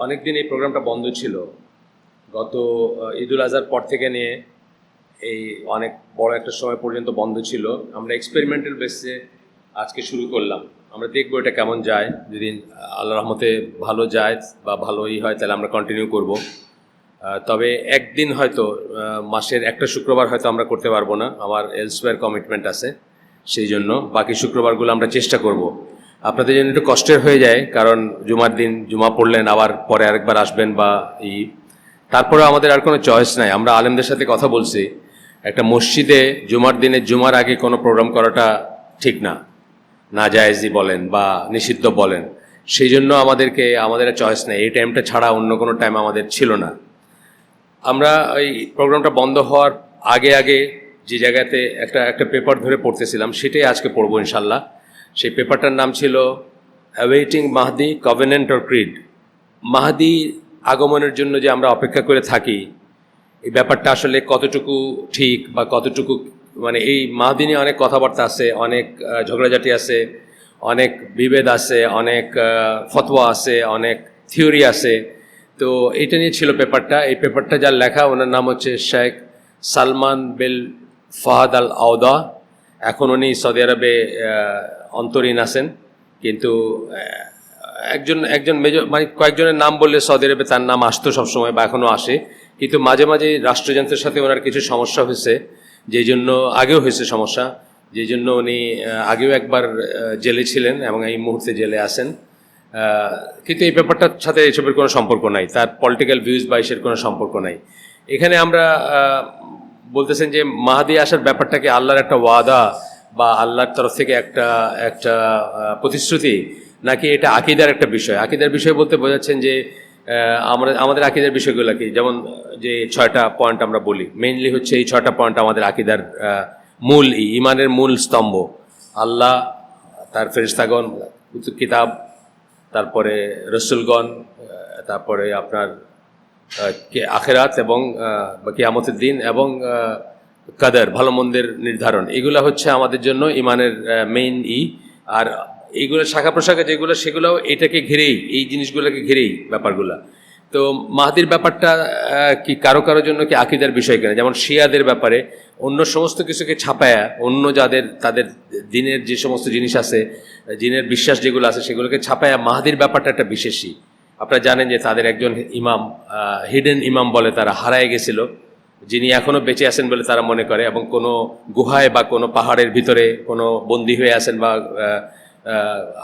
অনেকদিন এই প্রোগ্রামটা বন্ধ ছিল। গত ঈদুল আজহার পর থেকে নিয়ে এই অনেক বড় একটা সময় পর্যন্ত বন্ধ ছিল। আমরা এক্সপেরিমেন্টাল বেসে আজকে শুরু করলাম। আমরা দেখবো এটা কেমন যায়। যদি আল্লাহর রহমতে ভালো যায় বা ভালোই হয় তাহলে আমরা কন্টিনিউ করব। তবে একদিন হয়তো মাসের একটা শুক্রবার হয়তো আমরা করতে পারবো না, আমার এলসওয়্যার কমিটমেন্ট আছে, সেই জন্য বাকি শুক্রবারগুলো আমরা চেষ্টা করব। আপনাদের জন্য একটু কষ্টের হয়ে যায়, কারণ জুমার দিন জুমা পড়লেন, আবার পরে আরেকবার আসবেন বা তারপরে আমাদের আর কোনো চয়েস নাই। আমরা আলেমদের সাথে কথা বলছি, একটা মসজিদে জুমার দিনে জুমার আগে কোনো প্রোগ্রাম করাটা ঠিক না, নাজায়েজই বলেন বা নিষিদ্ধ বলেন। সেই জন্য আমাদের চয়েস নেই, এই টাইমটা ছাড়া অন্য কোনো টাইম আমাদের ছিল না। আমরা এই প্রোগ্রামটা বন্ধ হওয়ার আগে আগে যে জায়গাতে একটা একটা পেপার ধরে পড়তেছিলাম, সেটাই আজকে পড়বো ইনশাল্লাহ। সেই পেপারটার নাম ছিল awaiting Mahdi covenant or Creed. Mahdi আগমনের জন্য যে আমরা অপেক্ষা করে থাকি, এই ব্যাপারটা আসলে কতটুকু ঠিক বা কতটুকু, মানে এই মাহদি নিয়ে অনেক কথাবার্তা আছে, অনেক ঝগড়াঝাটি আছে, অনেক বিভেদ আছে, অনেক ফতোয়া আছে, অনেক থিওরি আছে। তো এটা নিয়ে ছিল পেপারটা। এই পেপারটা যার লেখা, ওনার নাম হচ্ছে শেখ সালমান বিন ফাহাদ আল আওদা। এখন উনি সৌদি আরবে অন্তরীণ আছেন, কিন্তু একজন একজন মেজর, মানে কয়েকজনের নাম বললে সৌদি আরবে তার নাম আসতো সবসময় বা এখনও আসে, কিন্তু মাঝে মাঝে রাষ্ট্রযন্ত্রের সাথে ওনার কিছু সমস্যা হয়েছে, যেই জন্য আগেও হয়েছে সমস্যা, যেই জন্য উনি আগেও একবার জেলে ছিলেন এবং এই মুহূর্তে জেলে আছেন। কিন্তু এই ব্যাপারটার সাথে এসবের কোনো সম্পর্ক নাই, তার পলিটিক্যাল ভিউজ বা এসের কোনো সম্পর্ক নাই। এখানে আমরা বলতেছেন যে মাহাদি আসার ব্যাপারটাকে আল্লাহর একটা ওয়াদা বা আল্লাহর তরফ থেকে একটা একটা প্রতিশ্রুতি, নাকি এটা আকিদার একটা বিষয়। আকিদার বিষয় বলতে বোঝাচ্ছেন যে আমাদের আকিদার বিষয়গুলো কি, যেমন যে 6টা পয়েন্ট আমরা বলি, মেইনলি হচ্ছে এই 6টা পয়েন্ট আমাদের আকিদার মূল ইমানের মূল স্তম্ভ। আল্লাহ, তার ফেরেশতাগণ, কিতাব, তারপরে রসুলগণ, তারপরে আপনার আখেরাত এবং কিয়ামতের দিন এবং কাদার, ভালো মন্দের নির্ধারণ। এগুলো হচ্ছে আমাদের জন্য ইমানের মেইন আর এইগুলো শাখা প্রশাখা যেগুলো, সেগুলোও এটাকে ঘিরেই, এই জিনিসগুলোকে ঘিরেই ব্যাপারগুলো। তো মাহদির ব্যাপারটা কি কারো কারোর জন্য কি আকিদার বিষয় কিনা, যেমন শিয়াদের ব্যাপারে অন্য সমস্ত কিছুকে ছাপায়া অন্য তাদের দিনের যে সমস্ত জিনিস আছে, দিনের বিশ্বাস যেগুলো আছে, সেগুলোকে ছাপায়া মাহদির ব্যাপারটা একটা বিশেষই। আপনারা জানেন যে তাদের একজন ইমাম, হিডেন ইমাম বলে তারা, হারায় গেছিল, যিনি এখনও বেঁচে আছেন বলে তারা মনে করে, এবং কোনো গুহায় বা কোনো পাহাড়ের ভিতরে কোনো বন্দী হয়ে আছেন বা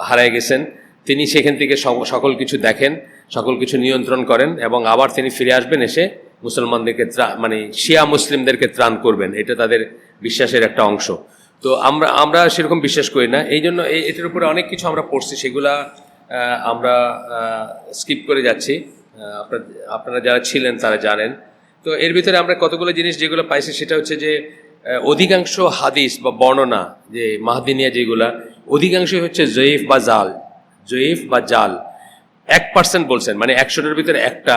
হারায় গেছেন। তিনি সেখান থেকে সকল কিছু দেখেন, সকল কিছু নিয়ন্ত্রণ করেন, এবং আবার তিনি ফিরে আসবেন, এসে মুসলমানদেরকে মানে শিয়া মুসলিমদেরকে ত্রাণ করবেন। এটা তাদের বিশ্বাসের একটা অংশ। তো আমরা সেরকম বিশ্বাস করি না, এই জন্য এটার উপরে অনেক কিছু আমরা পড়ছি, সেগুলা আমরা স্কিপ করে যাচ্ছি। আপনারা যারা ছিলেন তারা জানেন। তো এর ভিতরে আমরা কতগুলো জিনিস যেগুলো পাইছি, সেটা হচ্ছে যে অধিকাংশ হাদিস বা বর্ণনা যে মাহদি নিয়ে যেগুলা, অধিকাংশই হচ্ছে জয়ীফ বা জাল। 1% বলছেন, মানে 100টার ভিতরে একটা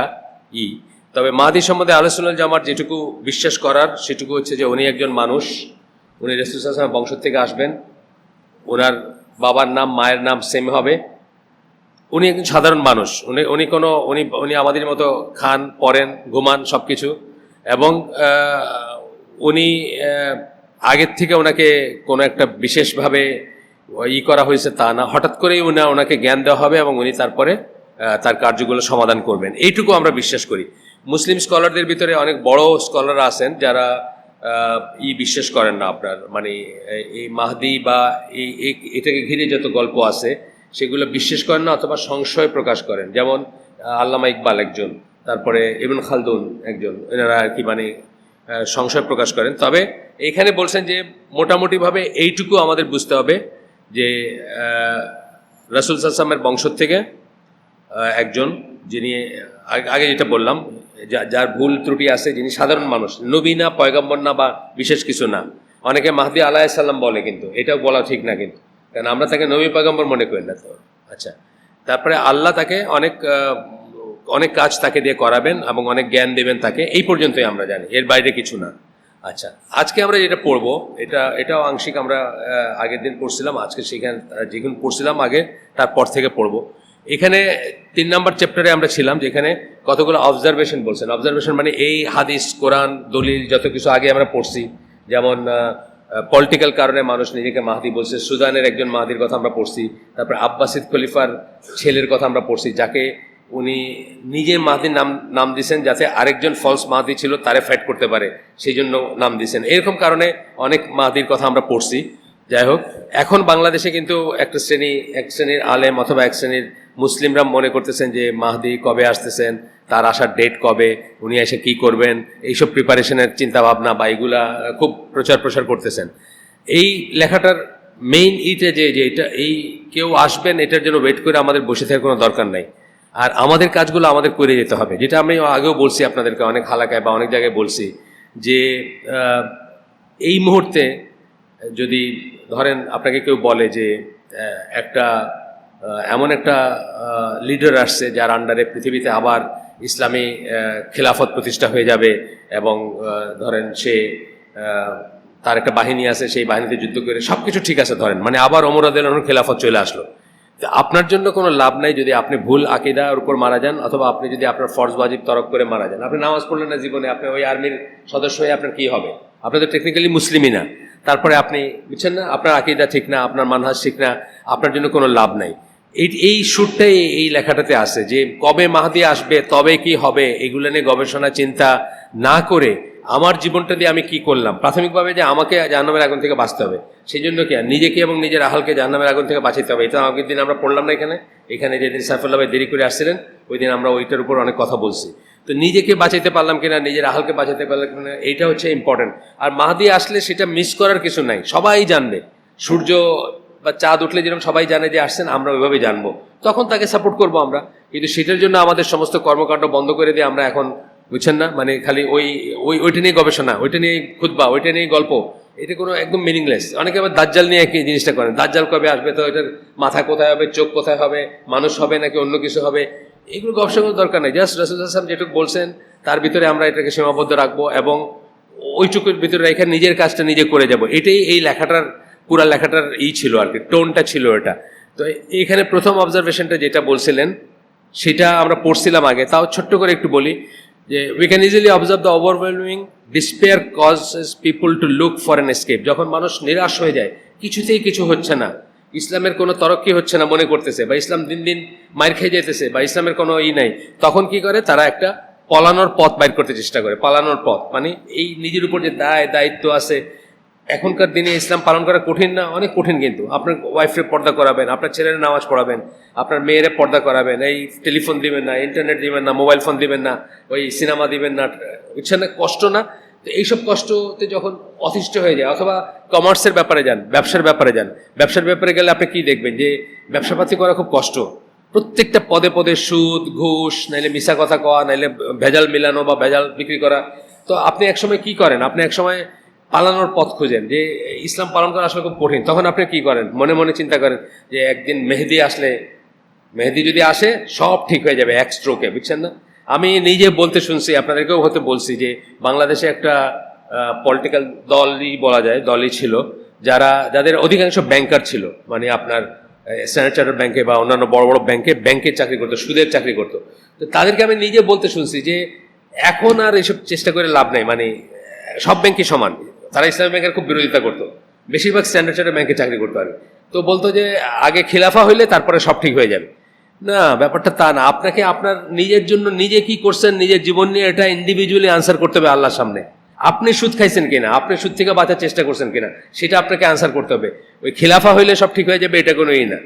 তবে মাহদি সম্বন্ধে আহলে সুন্নাত জামাত যেটুকু বিশ্বাস করার, সেটুকু হচ্ছে যে উনি একজন মানুষ, উনি রাসূল সাল্লাল্লাহু আলাইহি ওয়াসাল্লাম বংশ থেকে আসবেন, ওনার বাবার নাম মায়ের নাম সেম হবে, উনি একজন সাধারণ মানুষ, উনি আমাদের মতো খান, পরেন, ঘুমান, সব কিছু। এবং উনি আগের থেকে ওনাকে কোনো একটা বিশেষভাবে করা হয়েছে তা না, হঠাৎ করেই ওনাকে জ্ঞান দেওয়া হবে এবং উনি তারপরে তার কার্যগুলো সমাধান করবেন, এইটুকু আমরা বিশ্বাস করি। মুসলিম স্কলারদের ভিতরে অনেক বড় স্কলার আছেন যারা বিশ্বাস করেন না, আপনার মানে এই মাহদি বা এটাকে ঘিরে যত গল্প আছে সেগুলো বিশ্বাস করেন না, অথবা সংশয় প্রকাশ করেন। যেমন আল্লামা ইকবাল একজন, তারপরে ইবনে খালদুন একজন, এনারা আর কি মানে সংশয় প্রকাশ করেন। তবে এইখানে বলছেন যে মোটামুটিভাবে এইটুকু আমাদের বুঝতে হবে যে রাসূল সাল্লাল্লাহু আলাইহি ওয়াসাল্লামের বংশ থেকে একজন, যিনি আগে যেটা বললাম, যার ভুল ত্রুটি আছে, যিনি সাধারণ মানুষ, নবী না, পয়গম্বর না, বা বিশেষ কিছু না। অনেকে মাহদি আলাইহিস সালাম বলে, কিন্তু এটাও বলা ঠিক না, কিন্তু কারণ আমরা তাকে নবী পয়গম্বর মনে করি না। তো আচ্ছা, তারপরে আল্লাহ তাকে অনেক কাজ তাকে দিয়ে করাবেন এবং অনেক জ্ঞান দেবেন তাকে, এই পর্যন্তই আমরা জানি, এর বাইরে কিছু না। আচ্ছা, আজকে আমরা যেটা পড়বো, এটাও আংশিক আমরা আগের দিন পড়ছিলাম, আজকে যেখানে পড়ছিলাম আগে তারপর থেকে পড়বো। এখানে 3 নম্বর চ্যাপ্টারে আমরা ছিলাম, যেখানে কতগুলো অবজারভেশন বলছেন। অবজারভেশন মানে এই হাদিস, কোরআন, দলিল যত কিছু আগে আমরা পড়ছি, যেমন পলিটিক্যাল কারণে মানুষ নিজেকে মাহদি বলছে, সুদানের একজন মাহদির কথা আমরা পড়ছি, তারপরে আব্বাসিদ খলিফার ছেলের কথা আমরা পড়ছি, যাকে উনি নিজে মাহদির নাম দিয়েছেন যাতে আরেকজন ফলস মাহদি ছিল তারে ফাইট করতে পারে, সেই জন্য নাম দিয়েছেন। এরকম কারণে অনেক মাহদির কথা আমরা পড়ছি। যাই হোক, এখন বাংলাদেশে কিন্তু এক শ্রেণীর আলেম অথবা এক শ্রেণীর মুসলিমরা মনে করতেছেন যে মাহদি কবে আসতেছেন, তার আসার ডেট কবে, উনি এসে কি করবেন, এইসব প্রিপারেশনের চিন্তাভাবনা বা এগুলা খুব প্রচার করতেছেন। এই লেখাটার মেইন যে এটা এই কেউ আসবেন এটার জন্য ওয়েট করে আমাদের বসে থাকার কোনো দরকার নাই। আর আমাদের কাজগুলো আমাদের করে যেতে হবে, যেটা আমি আগেও বলছি আপনাদেরকে, অনেক হালাকায় বা অনেক জায়গায় বলছি যে এই মুহূর্তে যদি ধরেন আপনাকে কেউ বলে যে এমন একটা লিডার আসছে যার আন্ডারে পৃথিবীতে আবার ইসলামী খেলাফত প্রতিষ্ঠা হয়ে যাবে, এবং ধরেন সে তার একটা বাহিনী আছে, সেই বাহিনীতে যুদ্ধ করে সব কিছু ঠিক আছে, ধরেন মানে আবার ওমর রাদিয়াল্লাহু আনহুর খেলাফত চলে আসলো। আপনার জন্য কোনো লাভ নাই যদি আপনি ভুল আকিদার উপর মারা যান, অথবা আপনি যদি আপনার ফরজ ওয়াজিব তরক করে মারা যান। আপনি নামাজ পড়লেন না জীবনে, আপনি ওই আর্মির সদস্য হয়ে আপনার কি হবে? আপনি তো টেকনিক্যালি মুসলিমই না, তারপরে আপনি বুঝছেন না, আপনার আকিদা ঠিক না, আপনার মানহাজ ঠিক না, আপনার জন্য কোনো লাভ নাই। এই সুরটাই এই লেখাটাতে আছে যে কবে মাহদি আসবে, তবে কি হবে, এগুলো নিয়ে গবেষণা চিন্তা না করে আমার জীবনটা দিয়ে আমি কি করলাম, প্রাথমিকভাবে যে আমাকে জাহান্নামের আগুন থেকে বাঁচতে হবে, সেই জন্য কি নিজেকে এবং নিজের আহালকে জাহান্নামের আগুন থেকে বাঁচাতে হবে। এটা আগের দিন আমরা পড়লাম না এখানে যেদিন সাইফুল্লাহ ভাই দেরি করে আসছিলেন ওই দিন আমরা ওইটার উপর অনেক কথা বলছি। তো নিজেকে বাঁচাইতে পারলাম কিনা, নিজের আহালকে বাঁচাতে পারলাম কিনা, এইটা হচ্ছে ইম্পর্টেন্ট। আর মাহদি আসলে সেটা মিস করার কিছু নাই, সবাই জানবে। সূর্য বা চাঁদ উঠলে যেরকম সবাই জানে যে আসছেন, আমরা ওইভাবে জানবো, তখন তাকে সাপোর্ট করবো আমরা। কিন্তু সেটার জন্য আমাদের সমস্ত কর্মকাণ্ড বন্ধ করে দিয়ে আমরা এখন বুঝছেন না, মানে খালি ওইটা নিয়ে গবেষণা, ওইটা নিয়ে খুতবা, ওইটা নিয়ে গল্প, এটা কোনো একদম মিনিংলেস। অনেকে আবার দাজ্জাল নিয়ে একই জিনিসটা করেন, দাজ্জাল কবে আসবে, তো এটার মাথা কোথায় হবে, চোখ কোথায় হবে, মানুষ হবে নাকি অন্য কিছু হবে, এগুলো গবেষণার দরকার নেই। জাস্ট রাসূলুল্লাহ সাল্লাল্লাহু আলাইহি ওয়াসাল্লাম যেটুকু বলছেন তার ভিতরে আমরা এটাকে সীমাবদ্ধ রাখবো এবং ওইটুকুর ভিতরে রেখে নিজের কাজটা নিজে করে যাব। এটাই এই লেখাটার পুরা লেখাটার ছিল আর কি, টোনটা ছিল এটা। তো এইখানে প্রথম অবজারভেশনটা যেটা বলছিলেন সেটা আমরা পড়ছিলাম আগে, তাও ছোট্ট করে একটু বলি যে we can easily observe the overwhelming despair causes people to look for an escape. যখন মানুষ নিরাশ হয়ে যায়, কিছুতেই কিছু হচ্ছে না, ইসলামের কোনো তরক্কি হচ্ছে না মনে করতেছে, বা ইসলাম দিন দিন মার খেয়ে যেতেছে, বা ইসলামের কোনো নাই, তখন কি করে তারা একটা পলানোর পথ বাইর করতে চেষ্টা করে। পালানোর পথ মানে এই নিজের উপর যে দায়িত্ব আছে। এখনকার দিনে ইসলাম পালন করা কঠিন না? অনেক কঠিন। কিন্তু আপনার ওয়াইফে পর্দা করাবেন, আপনার ছেলের নামাজ পড়াবেন, আপনার মেয়েরে পর্দা করাবেন, এই টেলিফোন দিবেন না, ইন্টারনেট দিবেন না, মোবাইল ফোন দিবেন না, ওই সিনেমা দিবেন না, বুঝছেন না? কষ্ট না? তো এইসব কষ্টতে যখন অতিষ্ঠ হয়ে যায়, অথবা কমার্সের ব্যাপারে যান, ব্যবসার ব্যাপারে যান, ব্যবসার ব্যাপারে গেলে আপনি কি দেখবেন যে ব্যবসাপাতি করা খুব কষ্ট। প্রত্যেকটা পদে পদে সুদ, ঘুষ, নাইলে মিশা কথা কওয়া, নাইলে ভেজাল মিলানো বা ভেজাল বিক্রি করা। তো আপনি একসময় কি করেন? আপনি একসময় পালানোর পথ খুঁজেন যে ইসলাম পালন করা আসলে খুব কঠিন। তখন আপনি কি করেন? মনে মনে চিন্তা করেন যে একদিন মেহেদি যদি আসে সব ঠিক হয়ে যাবে এক স্ট্রোকে, বুঝছেন না? আমি নিজে বলতে শুনছি, আপনাদেরকেও হতে বলছি যে বাংলাদেশে একটা পলিটিক্যাল দলই ছিল যাদের অধিকাংশ ব্যাংকার ছিল, মানে আপনার স্ট্যান্ডার্ড চার্টার্ড ব্যাংকে বা অন্যান্য বড় বড় ব্যাংকে চাকরি করতো, সুদের চাকরি করতো। তো তাদেরকে আমি নিজে বলতে শুনছি যে এখন আর এসব চেষ্টা করে লাভ নাই, মানে সব ব্যাংকই সমান। তারা ইসলামী ব্যাংকের খুব বিরোধিতা করতো, বেশিরভাগ স্ট্যান্ডার্ড চার্টার্ড ব্যাংকে চাকরি করতো আর। তো বলতো যে আগে খিলাফা হইলে তারপরে সব ঠিক হয়ে যাবে। না, ব্যাপারটা তা না। আপনাকে আপনার নিজের জন্য নিজে কি করছেন, নিজের জীবন নিয়ে এটা ইন্ডিভিজুয়ালি আনসার করতে হবে আল্লাহর সামনে। আপনি সুদ খাইছেন কিনা, আপনি সুদ থেকে বাঁচার চেষ্টা করছেন কিনা, সেটা আপনাকে আনসার করতে হবে। ওই খিলাফা হইলে সব ঠিক হয়ে যাবে এটা কোনো না।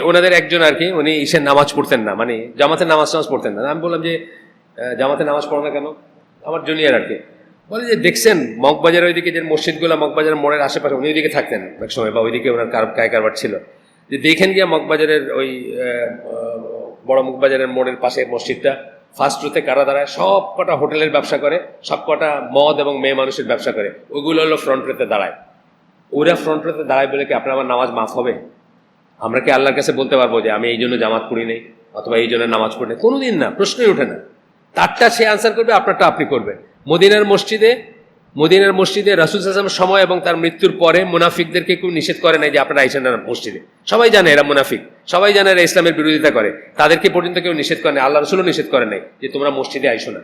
ওনাদের একজন আর কি, উনি ঈশার নামাজ পড়তেন না, মানে জামাতের নামাজ পড়তেন না। আমি বললাম যে জামাতে নামাজ পড়ো না কেন? আমার জুনিয়র আর কি বলে যে দেখছেন মগবাজার ওইদিকে যে মসজিদগুলো, মগবাজার মোড়ের আশেপাশে, উনি ওইদিকে থাকতেন এক সময়, বা ওইদিকে ওনার কারবার ছিল, যে দেখেন গিয়া মগবাজারের ওই বড় মগবাজারের মোড়ের পাশে মসজিদটা, ফার্স্ট রোতে কারা দাঁড়ায়, সব কটা হোটেলের ব্যবসা করে, সব কটা মদ এবং মেয়ে মানুষের ব্যবসা করে, ওইগুলো হলো ফ্রন্ট রোতে দাঁড়ায়। ওরা ফ্রন্ট রোতে দাঁড়ায় বলে কি আপনার আমার নামাজ মাফ হবে? আমরা কি আল্লাহর কাছে বলতে পারবো যে আমি এই জন্য জামাত পড়ি নেই অথবা এই জন্য নামাজ পড়ি নেই? কোনোদিন না, প্রশ্নই ওঠে না। তারটা সে আনসার করবে, আপনারটা আপনি করবেন। মদিনার মসজিদে মদিনার মসজিদে রাসূল সাল্লাল্লাহু আলাইহি ওয়াসাল্লামের সময় এবং তার মৃত্যুর পরে মুনাফিকদেরকে কেউ নিষেধ করে নাই যে আপনারা আইসেন না মসজিদে। সবাই জানে এরা মুনাফিক, সবাই জানে এরা ইসলামের বিরোধিতা করে, তাদেরকে পর্যন্ত কেউ নিষেধ করে নাই, আল্লাহ রাসূলও নিষেধ করে নাই যে তোমরা মসজিদে আইসো না।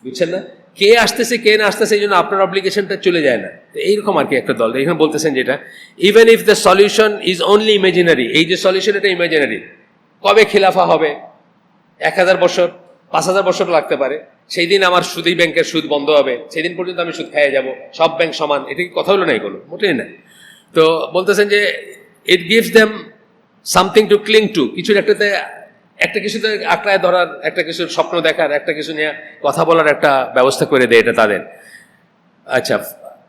বুঝছেন না? কে আসতেছে কে না আসতেছে এই জন্য আপনার অব্লিগেশনটা চলে যায় না। তো এইরকম আর কি একটা দল এখানে বলতেছেন যেটা even if the solution is only imaginary, এই যে সলিউশন এটা ইমাজিনারি। কবে খিলাফা হবে? 1000 বছর, 5000 বছর লাগতে পারে। সেই দিন আমার সুদী ব্যাংকের সুদ বন্ধ হবে, সেই দিন পর্যন্ত আমি সুদ খাইয়ে যাব, সব ব্যাংক সমান, এটা কি কথা হলো না? এগুলো মোটেই না। তো বলতেছেন যে it gives them something to ক্লিং two, কিছুর একটা কিছুতে আঁকড়ায় ধরার, একটা কিছুর স্বপ্ন দেখার, একটা কিছু নিয়ে কথা বলার একটা ব্যবস্থা করে দেয় এটা তাদের। আচ্ছা,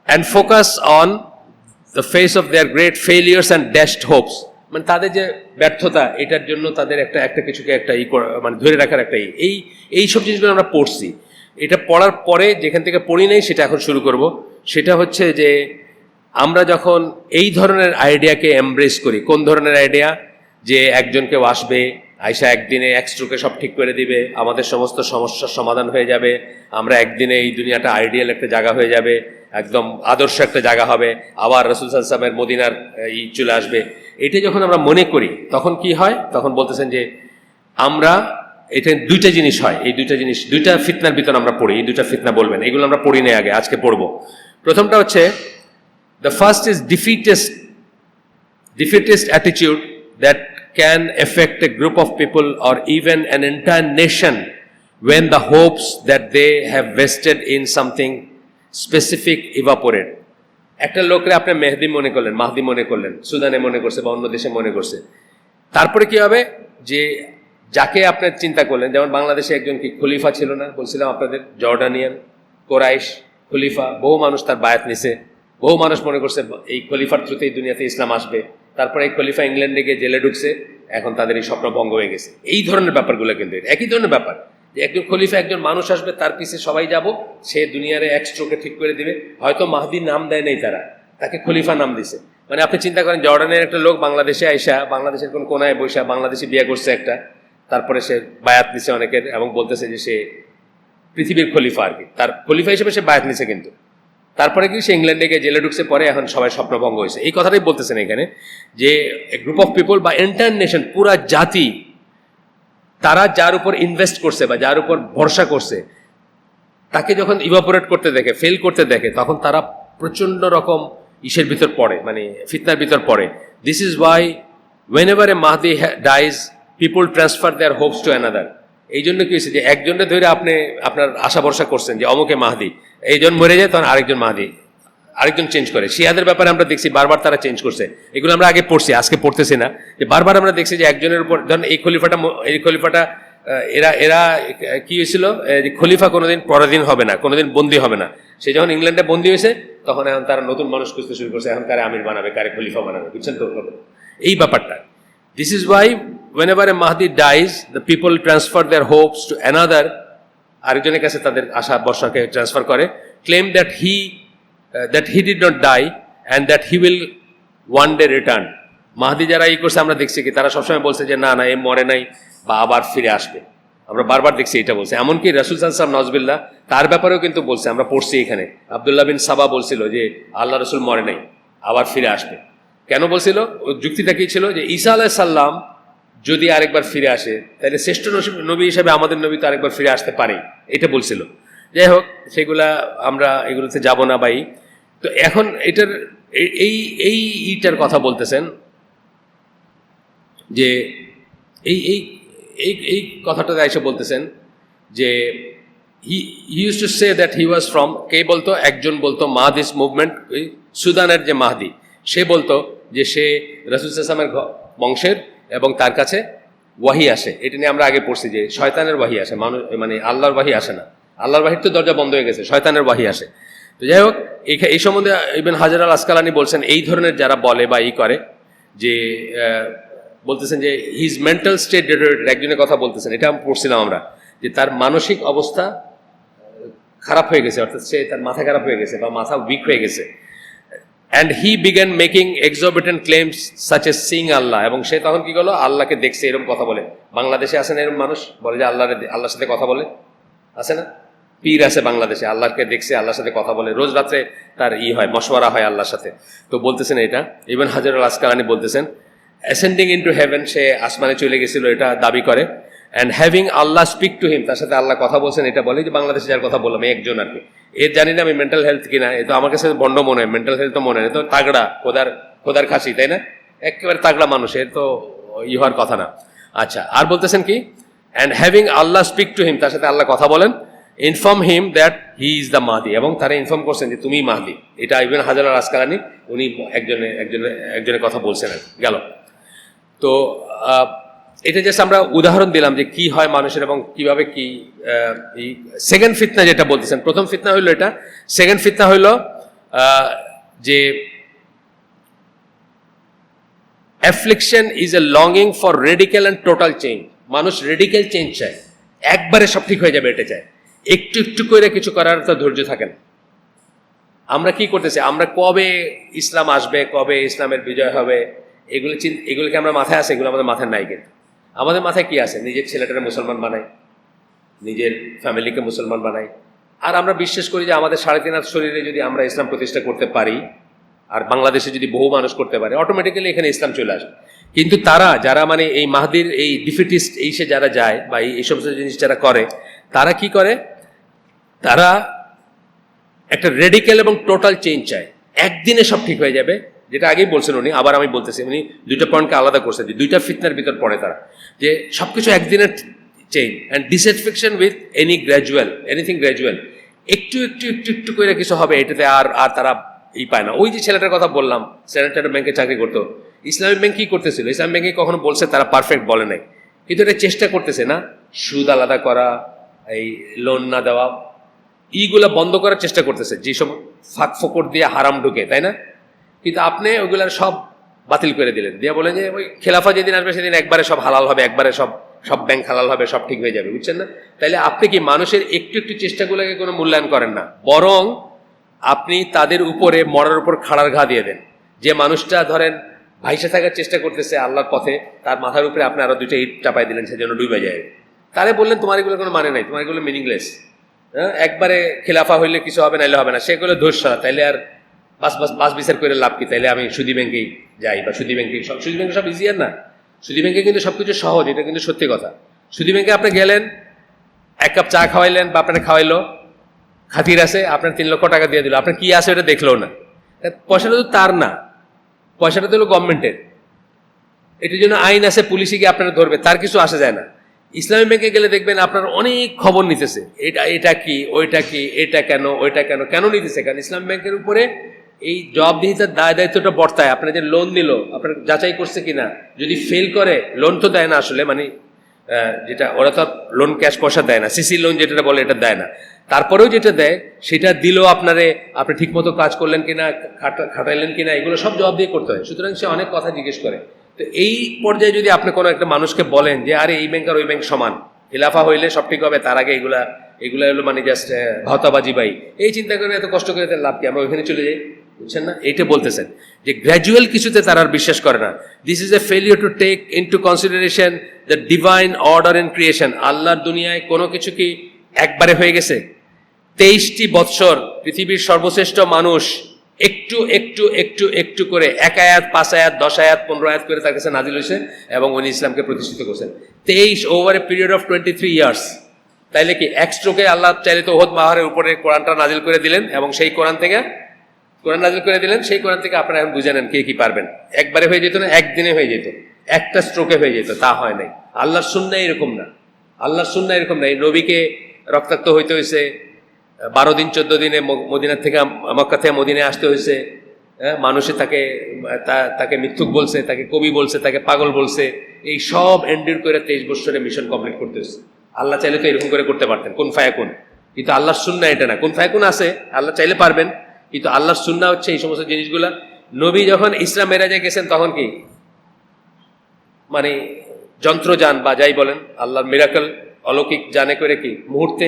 and focus on the face of their great failures and dashed Hopes, মানে তাদের যে ব্যর্থতা এটার জন্য তাদের একটা কিছুকে একটা মানে ধরে রাখার একটা এই সব জিনিসগুলো আমরা পড়ছি। এটা পড়ার পরে যেখান থেকে পড়ি নাই সেটা এখন শুরু করব। সেটা হচ্ছে যে আমরা যখন এই ধরনের আইডিয়াকে এমব্রেস করি, কোন ধরনের আইডিয়া? যে একজন কেউ আসবে, আয়সা একদিনে এক স্ট্রোকে সব ঠিক করে দিবে, আমাদের সমস্ত সমস্যার সমাধান হয়ে যাবে, আমরা একদিনে এই দুনিয়াটা আইডিয়াল একটা জায়গা হয়ে যাবে, একদম আদর্শ একটা জায়গা হবে, আবার রাসূল সাল্লাল্লাহু আলাইহি ওয়াসাল্লামের মদিনার চলে আসবে। এটা যখন আমরা মনে করি তখন কি হয়? তখন বলতেছেন যে আমরা এটা দুইটা জিনিস হয়, এই দুইটা জিনিস, দুইটা ফিতনার ভিতর আমরা পড়ি। এই দুইটা ফিতনা বলবেন, এগুলো আমরা পড়ি নাই আগে, আজকে পড়বো। প্রথমটা হচ্ছে the first is defeatist attitude that can affect a group of people or even an entire nation when the hopes that they have vested in something specific evaporate. একটা লোকরে আপনি মাহদি মনে করলেন, সুদানে মনে করছে বা অন্য দেশে মনে করছে, তারপরে কি হবে? যে যাকে আপনি চিন্তা করলেন, যেমন বাংলাদেশে একজন কি খলিফা ছিল না, বলছিলাম আপনাদের, জর্ডানিয়ান কোরাইশ খলিফা, বহু মানুষ তার বায়াত নিছে, বহু মানুষ মনে করছে এই খলিফার থ্রুতে এই দুনিয়াতে ইসলাম আসবে। তারপরে এই খলিফা ইংল্যান্ডে গিয়ে জেলে ঢুকছে, এখন তাদের এই স্বপ্ন ভঙ্গ হয়ে গেছে। এই ধরনের ব্যাপারগুলো কিন্তু একই ধরনের ব্যাপার, যে একজন খলিফা, একজন মানুষ আসবে, তার পিছে সবাই যাব, সে দুনিয়ারে এক স্ট্রোকে ঠিক করে দিবে। হয়তো মাহদির নাম দেয় নাই তারা, তাকে খলিফা নাম দিছে। মানে আপনি চিন্তা করেন, জর্ডানের একটা লোক বাংলাদেশে আইসা, বাংলাদেশের কোন কোনায় বৈশা বাংলাদেশে বিয়ে করছে একটা, তারপরে সে বায়াত নিছে অনেকের এবং বলতেছে যে সে পৃথিবীর খলিফা আর কি, তার খলিফা হিসেবে সে বায়াত নিছে। কিন্তু তারপরে কি সে ইংল্যান্ডে গিয়ে জেলে ঢুকছে, পরে এখন সবাই স্বপ্নভঙ্গ হয়েছে। এই কথাটাই বলতেছেন এখানে, যে গ্রুপ অফ পিপল বা এন্টায়ার নেশন, পুরা জাতি, তারা যার উপর ইনভেস্ট করছে বা যার উপর ভরসা করছে, তাকে যখন ইভাপোরেট করতে দেখে, ফেল করতে দেখে, তখন তারা প্রচন্ড রকম ইসের ভিতর পড়ে, মানে ফিতনার ভিতর পড়ে। This is why whenever a Mahdi dies, people transfer their hopes to another. এই জন্য কি হয়েছে যে একজনকে ধরে আপনি আপনার আশা ভরসা করছেন যে অমুকে মাহদি, এইজন মরে যায়, তখন আরেকজন মাহদি, আরেকজন চেঞ্জ করে। শিয়াদের ব্যাপারে আমরা দেখছি বারবার তারা চেঞ্জ করছে, এগুলো আমরা আগে পড়ছি, আজকে পড়তেছি না। যে বারবার আমরা দেখছি যে একজনের উপর, ধরেন এই খলিফাটা এরা কি হয়েছিল, যে খলিফা কোনোদিন পরাধীন হবে না, কোনোদিন বন্দী হবে না। সে যখন ইংল্যান্ডে বন্দী হয়েছে, তখন এখন তারা নতুন মানুষ খুঁজতে শুরু করছে, এখন কারে আমির বানাবে, কারে খলিফা বানাবে। বুঝছেন তো এই ব্যাপারটা? This is Y whenever a Mahdi dies, the people transfer their hopes to another, আরেকজনের কাছে তাদের আশা বর্ষাকে ট্রান্সফার করে, claim that he did not die and that he will one day return. Mahdi যারা এই করছে আমরা দেখছি কি, তারা সবসময় বলছে যে না এ মরে নাই বা আবার ফিরে আসবে। আমরা বারবার দেখছি এটা বলছে। এমনকি রাসূল সাল্লাল্লাহু আলাইহি ওয়াসাল্লাম নজবিল্লাহ তার ব্যাপারেও কিন্তু বলছে, আমরা পড়ছি এখানে, আব্দুল্লাহ বিন সাবা বলছিল যে আল্লাহ রসুল মরে নাই, আবার ফিরে আসবে। কেন বলছিল? যুক্তিটা কি ছিল? যে ঈসা আলাইহিস সালাম যদি আরেকবার ফিরে আসে, তাহলে শ্রেষ্ঠ নবী হিসাবে আমাদের নবী তো আরেকবার ফিরে আসতে পারে, এটা বলছিল। যাই হোক, সেগুলা আমরা এগুলোতে যাব না ভাই। তো এখন এটার এইটার কথা বলতেছেন যে এই কথাটা এসে বলতেছেন যে he use to say that he was from, কে বলতো? একজন বলতো মাহদিস মুভমেন্ট, সুদানের যে মাহদি, সে বলতো যে সে রাসূল সাল্লাল্লাহু আলাইহি ওয়াসাল্লামের বংশের এবং তার কাছে ওয়াহি আসে। এটা নিয়ে আমরা আগে পড়ছি যে শয়তানের ওয়াহি আসে, মানুষ মানে আল্লাহর ওয়াহি আসে না। আল্লাহর ওয়াহির তো দরজা বন্ধ হয়ে গেছে, শয়তানের ওয়াহি আসে। তো যাই হোক, এই সম্বন্ধে ইবন হাজার আল আসকালানি বলছেন, এই ধরনের যারা বলে বা করে, যে বলতেছেন যে হিজ মেন্টাল স্টেট ডিটোরিয়েটেড, একজনের কথা বলতেছেন, এটা পড়ছিলাম আমরা, যে তার মানসিক অবস্থা খারাপ হয়ে গেছে, অর্থাৎ সে তার মাথা খারাপ হয়ে গেছে বা মাথা উইক হয়ে গেছে। And he began making exorbitant claims such as seeing Allah, এবং সে তখন কি করলো, আল্লাহকে দেখছে, এরকম কথা বলে। বাংলাদেশে আসেন এরকম মানুষ, বলে যে আল্লাহর সাথে কথা বলে, আছে না? পীর আছে বাংলাদেশে, আল্লাহকে দেখছে, আল্লাহর সাথে কথা বলে, রোজ রাত্রে তার হয়, মশওয়ারা হয় আল্লাহর সাথে। তো বলতেছেন এটা ইবন হাজারুল আসকালানি বলতেছেন, অ্যাসেন্ডিং ইনটু হেভেন, সে আসমানে চলে গেছিল, এটা দাবি করে। And having Allah speak to him, তার সাথে আল্লাহ কথা বলছেন, এটা বলে। যে বাংলাদেশে যার কথা বললাম একজন আর কি, এর জানি না আমি মেন্টাল হেলথ কিনা, এ তো আমার কাছে বন্ড মনে হয়, মেন্টাল হেলথ তো মনে হয়, তো তাগড়া খোদার খাসি, তাই না? একেবারে তাগড়া মানুষ, এর তো হওয়ার কথা না। আচ্ছা, আর বলতেছেন কি, and having Allah speak to him, তার সাথে আল্লাহ কথা বলেন, inform him that he is the Mahdi, এবং তারা ইনফর্ম করছেন যে তুমি মাহদি। এটা ইবন হাজারুল আসকালানি উনি একজনের কথা বলছেন আর গেল। তো এটা জাস্ট আমরা উদাহরণ দিলাম যে কি হয় মানুষের এবং কিভাবে কি। এই সেকেন্ড ফিতনা যেটা বলতেছেন, প্রথম ফিতনা হইলো এটা, সেকেন্ড ফিতনা হইলো যে অ্যাফ্লিকশন is a longing for radical and total change. মানুষ রেডিক্যাল চেঞ্জ চায়, একবারে সব ঠিক হয়ে যাবে এটা চায়, একটু একটু করে কিছু করার তো ধৈর্য থাকে না। আমরা কি করতেছি, আমরা কবে ইসলাম আসবে, কবে ইসলামের বিজয় হবে, এগুলোকে আমরা মাথায় আসে, এগুলো আমাদের মাথায় নাই। কিন্তু আমাদের মাথায় কি আছে, নিজের ছেলেটাকে মুসলমান বানাই, নিজের ফ্যামিলিকে মুসলমান বানাই, আর আমরা বিশ্বাস করি যে আমাদের 3.5 হাত শরীরে যদি আমরা ইসলাম প্রতিষ্ঠা করতে পারি, আর বাংলাদেশে যদি বহু মানুষ করতে পারে, অটোমেটিক্যালি এখানে ইসলাম চলে আসবে। কিন্তু তারা যারা মানে এই মাহদির এই ডিফিটিস্ট সে যারা যায় বা এই সমস্ত জিনিস যারা করে, তারা কি করে, তারা একটা রেডিক্যাল এবং টোটাল চেঞ্জ চায়, একদিনে সব ঠিক হয়ে যাবে। যেটা আগেই বলছেন উনি, আবার আমি বলতেছি, উনি দুইটা পয়েন্টকে আলাদা করছেন, যে দুইটা ফিতনার ভিতর পড়ে তারা, যে সবকিছু একদিনের change and dissatisfaction with anything gradual, একটু একটু একটু একটু করে কিছু হবে, এটাতে আর তারা পায় না। ওই যে ছেলেটার কথা বললাম, স্ট্যান্ডার্ড ব্যাংকে চাকরি করতো, ইসলামিক ব্যাংক কি করতেছিল, ইসলামিক ব্যাংকে কখনো বলছে তারা পারফেক্ট বলে নাই, কিন্তু এটা চেষ্টা করতেছে না, সুদ আলাদা করা, এই লোন না দেওয়া, এইগুলা বন্ধ করার চেষ্টা করতেছে, যেসব ফাঁক ফোকর দিয়ে হারাম ঢুকে, তাই না? কিন্তু আপনি ওইগুলার সব বাতিল করে দিলেন, দিয়ে বলেন যে ওই খেলাফা যেদিন আসবে সেদিন একবারে সব হালাল হবে, একবারে সব ব্যাংক হালাল হবে, সব ঠিক হয়ে যাবে, বুঝছেন না? তাইলে আপনি কি মানুষের একটু একটু চেষ্টাগুলোকে কোনো মূল্যায়ন করেন না, বরং আপনি তাদের উপরে মরার উপর খাড়ার ঘা দিয়ে দেন। যে মানুষটা ধরেন ভাইসে থাকার চেষ্টা করতেছে আল্লাহর পথে, তার মাথার উপরে আপনি আরো 2টা ইট চাপাই দিলেন, সেজন্য ডুবে যায়। তারে বললেন তোমার এগুলো কোনো মানে নাই, তোমার এগুলো মিনিংলেস, হ্যাঁ, একবারে খেলাফা হইলে কিছু হবে, নাইলে হবে না, সেগুলো দোষ ছাড়া, তাইলে আর বাস বিচার করে লাভ কি? তাইলে আমি সুদী ব্যাংকেই যাই, বা সুদী ব্যাংকে সব ইজিয়ার না। সুদী ব্যাংকে কিন্তু সবকিছু সহজ, এটা কিন্তু সত্যি কথা। সুদী ব্যাংকে আপনি গেলেন, 1 কাপ চা খাওয়াইলেন বা আপনার খাওয়াইলো, খাতির আছে, আপনার 3 লক্ষ টাকা দিয়ে দিল, আপনার কি আছে ওটা দেখলো না, পয়সাটা তো তার না, পয়সাটা তো হলো গভর্নমেন্টের। এটার জন্য আইন আছে, পুলিশে গিয়ে আপনারা ধরবে, তার কিছু আসে যায় না। ইসলামী ব্যাংকে গেলে দেখবেন আপনার অনেক খবর নিতেছে, এটা কি, ওইটা কি, এটা কেন, ওইটা কেন নিতেছে, কারণ ইসলামী ব্যাংকের উপরে এই জবাবদিহিতার দায়িত্বটা বর্তায়। আপনার যে লোন দিল, আপনার যাচাই করছে কিনা, যদি ফেল করে, লোন তো দেয় না আসলে, মানে যেটা ওরা তো লোন ক্যাশ পয়সা দেয় না, সিসি লোন যেটা বলে এটা দেয় না, তারপরেও যেটা দেয় সেটা দিল আপনি ঠিকমতো কাজ করলেন কিনা, খাটাইলেন কিনা, এগুলো সব জবাব দিয়ে করতে হয়। সুতরাং সে অনেক কথা জিজ্ঞেস করে। তো এই পর্যায়ে যদি আপনি কোনো একটা মানুষকে বলেন যে আরে এই ব্যাংক আর ওই ব্যাংক সমান, খিলাফা হইলে সব ঠিক হবে, তার আগে এগুলা হলো মানে জাস্ট ভাওতাবাজি, ভাই এই চিন্তা করে এত কষ্ট করে লাভ কি, আমরা ওইখানে চলে যাই, বুঝছেন না? এইটা বলতেছেন যে গ্র্যাজুয়াল কিছুতে তারা আর বিশ্বাস করে না। This is a failure to take into consideration the divine order in creation. আল্লাহর দুনিয়ায় কোনো কিছু কি একবারে হয়ে গেছে? 23টি বৎসর পৃথিবীর সর্বশ্রেষ্ঠ মানুষ একটু একটু একটু একটু করে 1 আয়াত, 5 আয়াত, 10 আয়াত, 15 আয়াত করে তার কাছে নাজিল হয়েছে এবং উনি ইসলামকে প্রতিষ্ঠিত করছেন। 23 over a period of 23 years. তাইলে কি এক স্ট্রোকে আল্লাহ চাইলে তো ওহদ পাহাড়ের উপরে কোরআনটা নাজিল করে দিলেন, এবং সেই কোরআন নাজিল করে দিলেন, সেই কোরআন থেকে আপনারা এখন বুঝে নেন কে কি পারবেন। একবারে হয়ে যেত না, একদিনে হয়ে যেত, একটা স্ট্রোকে হয়ে যেত, তা হয় নাই। আল্লাহর সুন্নাহ এরকম না, আল্লাহর সুন্নাহ এরকম না। এই নবীকে রক্তাক্ত হইতে হয়েছে, 12 দিন 14 দিনে মদিনা থেকে, মক্কা থেকে মদিনায় আসতে হয়েছে। মানুষে তাকে মিথ্যুক বলছে, তাকে কবি বলছে, তাকে পাগল বলছে, এই সব এন্ডিউর করে 23 বছরে মিশন কমপ্লিট করতে হয়েছে। আল্লাহ চাইলে তো এরকম করে করতে পারতেন, কোন ফায়াকুন, কিন্তু আল্লাহর সুন্নাহ এটা না। কোন ফায়াকুন আছে, আল্লাহ চাইলে পারবেন, কিন্তু আল্লাহর সুন্নাহ হচ্ছে এই সমস্ত জিনিসগুলা। নবী যখন ইসরা মেরাজে গেছেন তখন কি মানে যন্ত্রযান বা যাই বলেন, আল্লাহর মিরাকল অলৌকিক জানে করে কি মুহূর্তে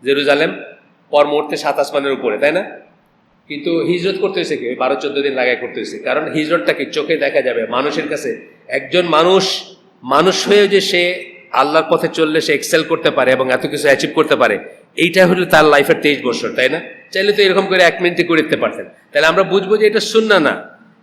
জেরুজালেম, পর মুহূর্তে 7 আসমানের উপরে, তাই না? কিন্তু হিজরত করতে হয়েছে কি 12-14 দিন লাগাই করতে হয়েছে, কারণ হিজরতটা কি চোখে দেখা যাবে। মানুষের কাছে একজন মানুষ হয়েও যে সে আল্লাহর পথে চললে সে এক্সেল করতে পারে এবং এত কিছু অ্যাচিভ করতে পারে, এইটা হলো তার লাইফের 23 বছর, তাই না? চাইলে তো এরকম করে 1 মিনিটে করে দিতে পারতেন। তাহলে আমরা বুঝবো যে এটা সুন্নাহ না,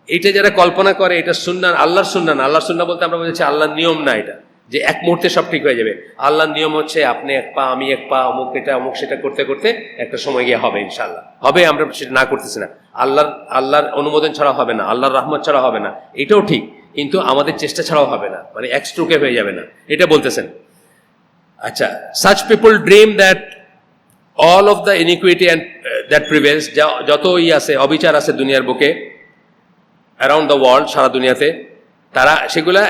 এটা যারা কল্পনা করে এটা সুন্নাহ, আল্লাহর সুন্নাহ না। আল্লাহর সুন্নাহ বলতে আমরা বলছি আল্লাহর নিয়ম না, এটা যে 1 মুহূর্তে সব ঠিক হয়ে যাবে। আল্লাহর নিয়ম হচ্ছে আপনি 1 পা আমি 1 পা, অমুক এটা অমুক সেটা করতে করতে একটা সময় গিয়ে হবে, ইনশাআল্লাহ হবে। আমরা সেটা না করতেছি না, আল্লাহর অনুমোদন ছাড়া হবে না, আল্লাহর রহমত ছাড়া হবে না, এটাও ঠিক, কিন্তু আমাদের চেষ্টা ছাড়াও হবে না, মানে 1 স্ট্রোকে হয়ে যাবে না, এটা বলতেছেন। আচ্ছা, such people dream that all of the iniquity and that prevails, যত আছে অবিচার আছে দুনিয়ার বুকে, অ্যারাউন্ড দ্য ওয়ার্ল্ড, সারা দুনিয়াতে, তারা সেগুলা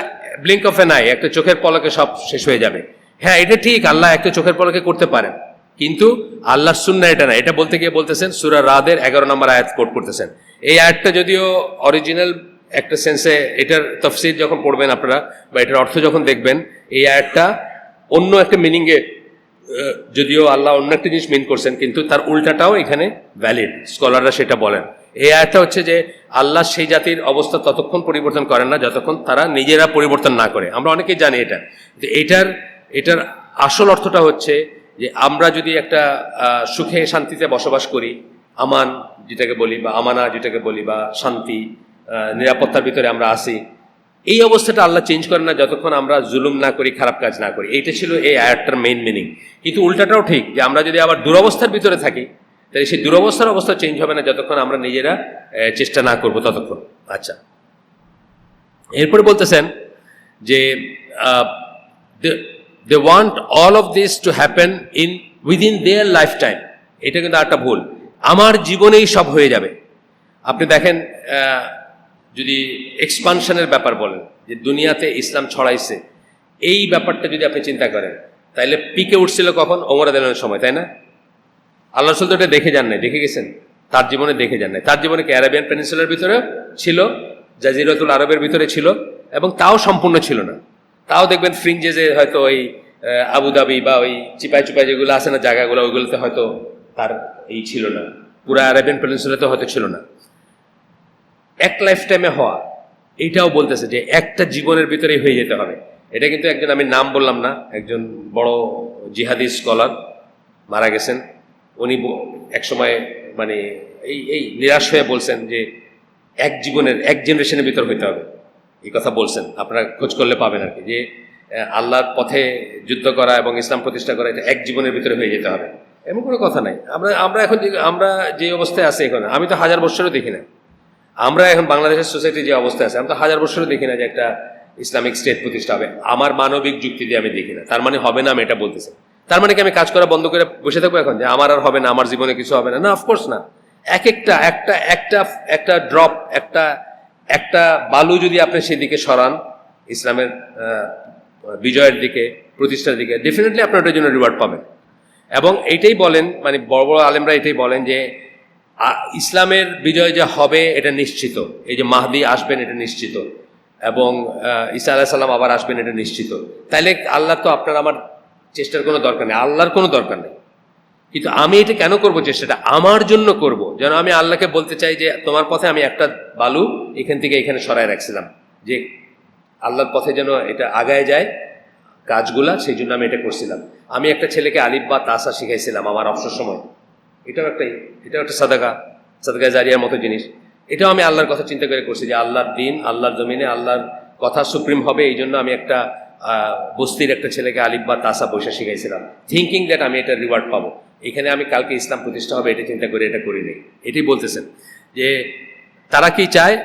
ব্লিঙ্ক অফ এন আই, একটা চোখের পলকে সব শেষ হয়ে যাবে। হ্যাঁ, এটা ঠিক, আল্লাহ একটা চোখের পলকে করতে পারেন, কিন্তু আল্লাহর সুন্নাহ এটা না। এটা বলতে গিয়ে বলতেছেন সূরা রাদের 11 নম্বর আয়াত কোট করতেছেন। এই আয়াতটা যদিও অরিজিনাল একটা সেন্সে, এটার তাফসীর যখন পড়বেন আপনারা বা এটার অর্থ যখন দেখবেন, এই আয়াতটা অন্য একটা মিনিংয়ে, যদিও আল্লাহ অন্য একটা জিনিস মিন করছেন, কিন্তু তার উল্টাটাও এখানে ভ্যালিড, স্কলাররা সেটা বলেন। এই আয়াতটা হচ্ছে যে আল্লাহ সেই জাতির অবস্থা ততক্ষণ পরিবর্তন করেন না যতক্ষণ তারা নিজেরা পরিবর্তন না করে। আমরা অনেকেই জানি এটা, যে এটার আসল অর্থটা হচ্ছে যে আমরা যদি একটা সুখে শান্তিতে বসবাস করি, আমান যেটাকে বলি বা আমানা যেটাকে বলি, বা শান্তি নিরাপত্তার ভিতরে আমরা আসি, এই অবস্থাটা আল্লাহ চেঞ্জ করেন না যতক্ষণ আমরা জুলুম না করি, খারাপ কাজ না করি। এইটা ছিল এই আয়াতটার মেইন মিনিং। কিন্তু উল্টাটাও ঠিক, যে আমরা যদি আবার দুরবস্থার ভিতরে থাকি, তাহলে সেই দুরবস্থার অবস্থা চেঞ্জ হবে না যতক্ষণ আমরা নিজেরা চেষ্টা না করব ততক্ষণ। আচ্ছা, এরপরে বলতেছেন যে they want all of this to happen within their life time. এটা কিন্তু একটা ভুল, আমার জীবনেই সব হয়ে যাবে। আপনি দেখেন, যদি এক্সপানশনের ব্যাপার বলেন, যে দুনিয়াতে ইসলাম ছড়াইছে, এই ব্যাপারটা যদি আপনি চিন্তা করেন, তাহলে পিকে উঠছিল কখন? ওমর রাদিয়াল্লাহু সময়, তাই না? আল্লাহ রাসূল তো এটা দেখে যান নাই, দেখে গেছেন? তার জীবনে দেখে যান নাই। তার জীবনে কি আরাবিয়ান পেনিনসুলার ভিতরে ছিল, জাজিরাতুল আরবের ভিতরে ছিল, এবং তাও সম্পূর্ণ ছিল না। তাও দেখবেন ফ্রিঞ্জেসে হয়তো ওই আবুধাবি বা ওই চিপাই চুপাই যেগুলো আছে না জায়গাগুলো, ওইগুলোতে হয়তো তার এই ছিল না, পুরো আরাবিয়ান পেনিনসুলাতে হয়তো ছিল না। 1 লাইফ টাইমে হওয়া, এইটাও বলতেছে যে একটা জীবনের ভিতরেই হয়ে যেতে হবে। এটা কিন্তু একজন, আমি নাম বললাম না, একজন বড় জিহাদি স্কলার মারা গেছেন, উনি এক সময় মানে এই নিরাশ হয়ে বলছেন যে এক জীবনের, এক জেনারেশনের ভিতর হইতে হবে, এই কথা বলছেন। আপনারা খোঁজ করলে পাবেন আর কি, যে আল্লাহর পথে যুদ্ধ করা এবং ইসলাম প্রতিষ্ঠা করা, এটা এক জীবনের ভিতরে হয়ে যেতে হবে, এমন কোনো কথা নাই। আমরা এখন আমরা যে অবস্থায় আছি এখন, আমি তো 1000 বছরও দেখি না। আমরা এখন বাংলাদেশের সোসাইটি যে অবস্থায় আছে, আমি তো 1000 বছরও দেখি না যে একটা ইসলামিক স্টেট প্রতিষ্ঠা হবে। আমার মানবিক যুক্তি দিয়ে আমি দেখি না। তার মানে হবে না আমি এটা বলতেছি? তার মানে কি আমি কাজ করা বন্ধ করে বসে থাকবো এখন, যে আমার আর হবে না, আমার জীবনে কিছু হবে না? না, অফকোর্স না। এক একটা ড্রপ, একটা বালু যদি আপনি সেদিকে সরান, ইসলামের বিজয়ের দিকে, প্রতিষ্ঠার দিকে, ডেফিনেটলি আপনার ওটার জন্য রিওয়ার্ড পাবেন। এবং এইটাই বলেন, মানে বড় বড় আলেমরা এটাই বলেন যে ইসলামের বিজয় যে হবে এটা নিশ্চিত, এই যে মাহদি আসবেন এটা নিশ্চিত, এবং ঈসা আলাইহিস সালাম আবার আসবেন এটা নিশ্চিত। তাইলে আল্লাহ তো আপনার আমার চেষ্টার কোনো দরকার নেই, আল্লাহর কোনো দরকার নেই। কিন্তু আমি এটা কেন করব? চেষ্টাটা আমার জন্য করব, যেন আমি আল্লাহকে বলতে চাই যে তোমার পথে আমি একটা বালু এখান থেকে এখানে সরায় রাখছিলাম, যে আল্লাহর পথে যেন এটা আগায় যায় কাজগুলা, সেই জন্য আমি এটা করছিলাম। আমি একটা ছেলেকে আলিফ বা তাসা শিখাইছিলাম আমার অবসর সময়, এটাও একটা সাদকা জারিয়ার মতো জিনিস। এটাও আমি আল্লাহর কথা চিন্তা করে করছি, যে আল্লাহর দিন, আল্লাহর জমিনে আল্লাহর কথা সুপ্রিম হবে, এই জন্য আমি একটা বস্তির একটা ছেলেকে আলিফ বা তাসা বৈশা শিখাইছিলাম, থিঙ্কিং দ্যাট আমি এটা রিওয়ার্ড পাবো, এখানে আমি কালকে ইসলাম প্রতিষ্ঠা হবে এটা চিন্তা করে এটা করি নেই। এটাই বলতেছেন যে তারা কি চায়,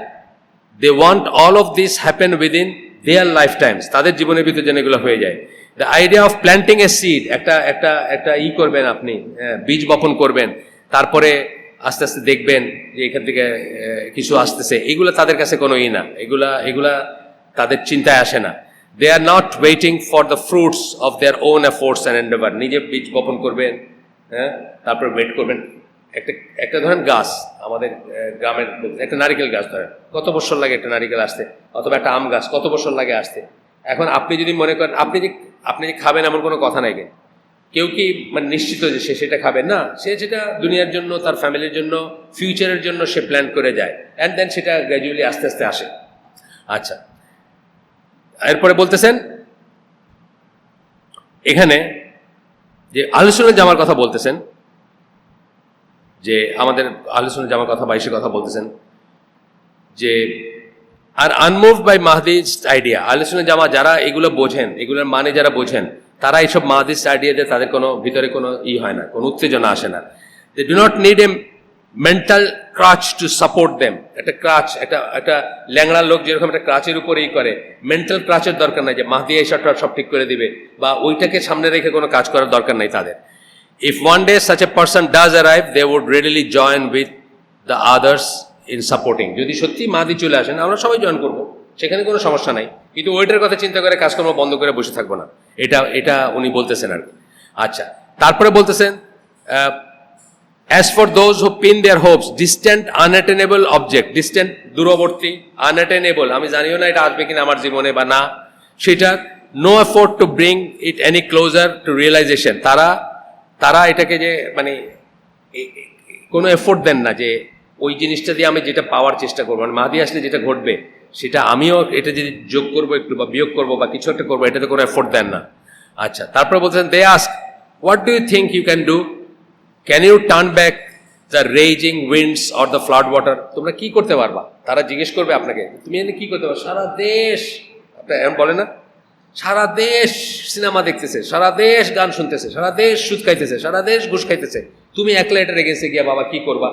they want all of this happen within their life times, তাদের জীবনের ভিতরে যেন এগুলো হয়ে যায়। The idea of planting a seed, একটা করবেন আপনি, বীজ বপন করবেন, তারপরে আস্তে আস্তে দেখবেন যে এখান থেকে কিছু আসতেছে, এগুলো তাদের কাছে কোনো না, এগুলা তাদের চিন্তায় আসে না। They are not waiting for the fruits of their own efforts and endeavour, নিজে বীজ বপন করবেন, হ্যাঁ, তারপর ওয়েট করবেন। একটা ধরেন গাছ, আমাদের গ্রামের একটা নারিকেল গাছ ধরেন, কত বছর লাগে একটা নারিকেল আসতে, অথবা একটা আম গাছ কত বছর লাগে আসতে। এখন আপনি যদি মনে করেন আপনি যে খাবেন এমন কোনো কথা নাই, কেউ কি মানে নিশ্চিত যে সে সেটা খাবে? না, সে যেটা দুনিয়ার জন্য, তার ফ্যামিলির জন্য, ফিউচারের জন্য সে প্ল্যান করে যায়, অ্যান্ড দেন সেটা গ্র্যাজুয়ালি আস্তে আস্তে আসে। আচ্ছা, এরপরে বলতেছেন এখানে যে আহলে সুন্নাত জামার কথা বলতেছেন, যে আমাদের আহলে সুন্নাত জামার কথা 22 কথা বলতেছেন যে আর আনমুভড বাই মাহদিস আইডিয়া। আহলে সুন্নাত জামা যারা এগুলো বোঝেন, এগুলোর মানে যারা বোঝেন, তারা এইসব মাহদিস আইডিয়াতে তাদের কোনো ভিতরে কোনো হয় না, কোনো উত্তেজনা আসে না। They do not need a mental crutch to support them. একটা ক্রাচ, একটা ল্যাংড়া লোক যেরকম একটা ক্রাচের উপরে করে, মেন্টাল ক্রাচের দরকার নাই যে মাহদি এসবটা সব ঠিক করে দিবে, বা ওইটাকে সামনে রেখে কোনো কাজ করার দরকার নাই তাদের। If one day such a person does arrive, they would readily join with the others in supporting. যদি সত্যি মাহদি চলে আসেন, আমরা সবাই জয়েন করব, সেখানে কোনো সমস্যা নাই, কিন্তু ওইটার কথা চিন্তা করে কাজকর্ম বন্ধ করে বসে থাকবো না, এটা উনি বলতেছেন আর কি। আচ্ছা, তারপরে বলতেছেন as for those who pin their hopes, distant unattainable object, distant দূরবর্তী, unattainable আমি জানিও না এটা আসবে কিনা আমার জীবনে বা না, সেটা no effort to bring it any closer to realization, তারা এটাকে যে মানে কোনো এফোর্ট দেন না যে ওই জিনিসটা দিয়ে আমি যেটা পাওয়ার চেষ্টা করবো, মানে মাহদি আসলে যেটা ঘটবে সেটা আমিও এটা যদি যোগ করবো একটু বা বিয়োগ করবো বা কিছু একটা করবো, এটাতে কোনো এফোর্ট দেন না। আচ্ছা, তারপরে বলছেন they ask what do you think you can do, can you turn back the raging winds or the flood water, তোমরা কি করতে পারবা? তারা জিজ্ঞেস করবে আপনাকে, তুমি এনে কি করতে পারো? সারা দেশ, আপনার এমন বলে না, সারা দেশ সিনেমা দেখতেছে, সারা দেশ গান শুনতেছে, সারা দেশ সুদ খাইতেছে, সারা দেশ ঘুষ খাইতেছে, তুমি একলা এটা রেগেছে গিয়া বাবা কি করবা?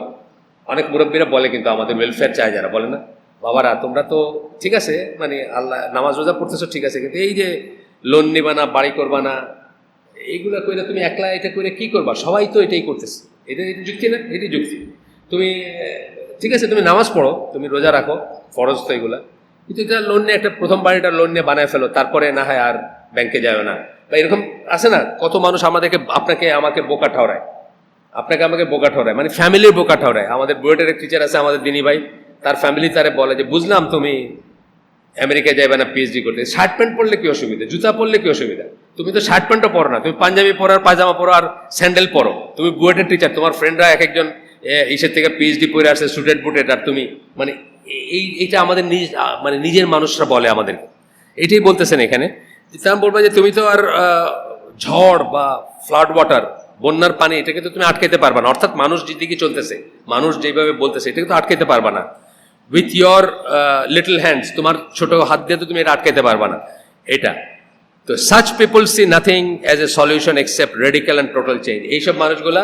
অনেক মুরব্বীরা বলে, কিন্তু আমাদের ওয়েলফেয়ার চায় যারা, বলে না বাবারা তোমরা তো ঠিক আছে, মানে আল্লাহ নামাজ রোজা পড়তেছো ঠিক আছে, কিন্তু এই যে লোন নিবা না, বাড়ি করবা না, এইগুলো করে তুমি একলা এটা করে কি করবা? সবাই তো এটাই করতেছে, এটা যুক্তি না? এটাই যুক্তি। তুমি ঠিক আছে, তুমি নামাজ পড়ো, তুমি রোজা রাখো, ফরজ তো এগুলা, কিন্তু এটা লোন নিয়ে একটা প্রথম বাড়িটা লোন নিয়ে বানায় ফেলো, তারপরে না হয় আর ব্যাংকে যাও না, বা এরকম আছে না কত মানুষ আমাদেরকে, আমাকে বোকা ঠাওরায়, আমাকে বোকা ঠাওরায়, মানে ফ্যামিলির বোকা ঠাওরায়। আমাদের বুয়েটের এক টিচার আছে আমাদের দিনী ভাই, তার ফ্যামিলি তারে বলে যে বুঝলাম তুমি আমেরিকায় যাইবে না পিএইচডি করতে, শার্ট প্যান্ট পরলে কি অসুবিধা, জুতা পরলে কি অসুবিধা, তুমি তো শার্ট প্যান্টও পরো না, তুমি পাঞ্জাবি পরো আর পায়জামা পরো আর স্যান্ডেল পরো, তুমি বুয়েটের টিচার, তোমার ফ্রেন্ডরা এক একজন ইসের থেকে পিএইচডি পরে আসছে স্টুডেন্ট বুটেড, আর তুমি মানে এইটা আমাদের মানে নিজের মানুষরা বলে আমাদেরকে, এটাই বলতেছেন এখানে। তারা বলবে যে তুমি তো আর ঝড় বা ফ্লাড ওয়াটার, বন্যার পানি, এটাকে তো তুমি আটকাইতে পারবা না, অর্থাৎ মানুষ যেদিকে চলতেছে, মানুষ যেভাবে বলতেছে, এটাকে তো আটকাইতে পারবা না। উইথ ইয়োর লিটল হ্যান্ডস, তোমার ছোট হাত দিয়ে তো তুমি এটা আটকাইতে পারবা না, এটা তো such people see nothing as a solution except radical and total change. এইসব মানুষগুলা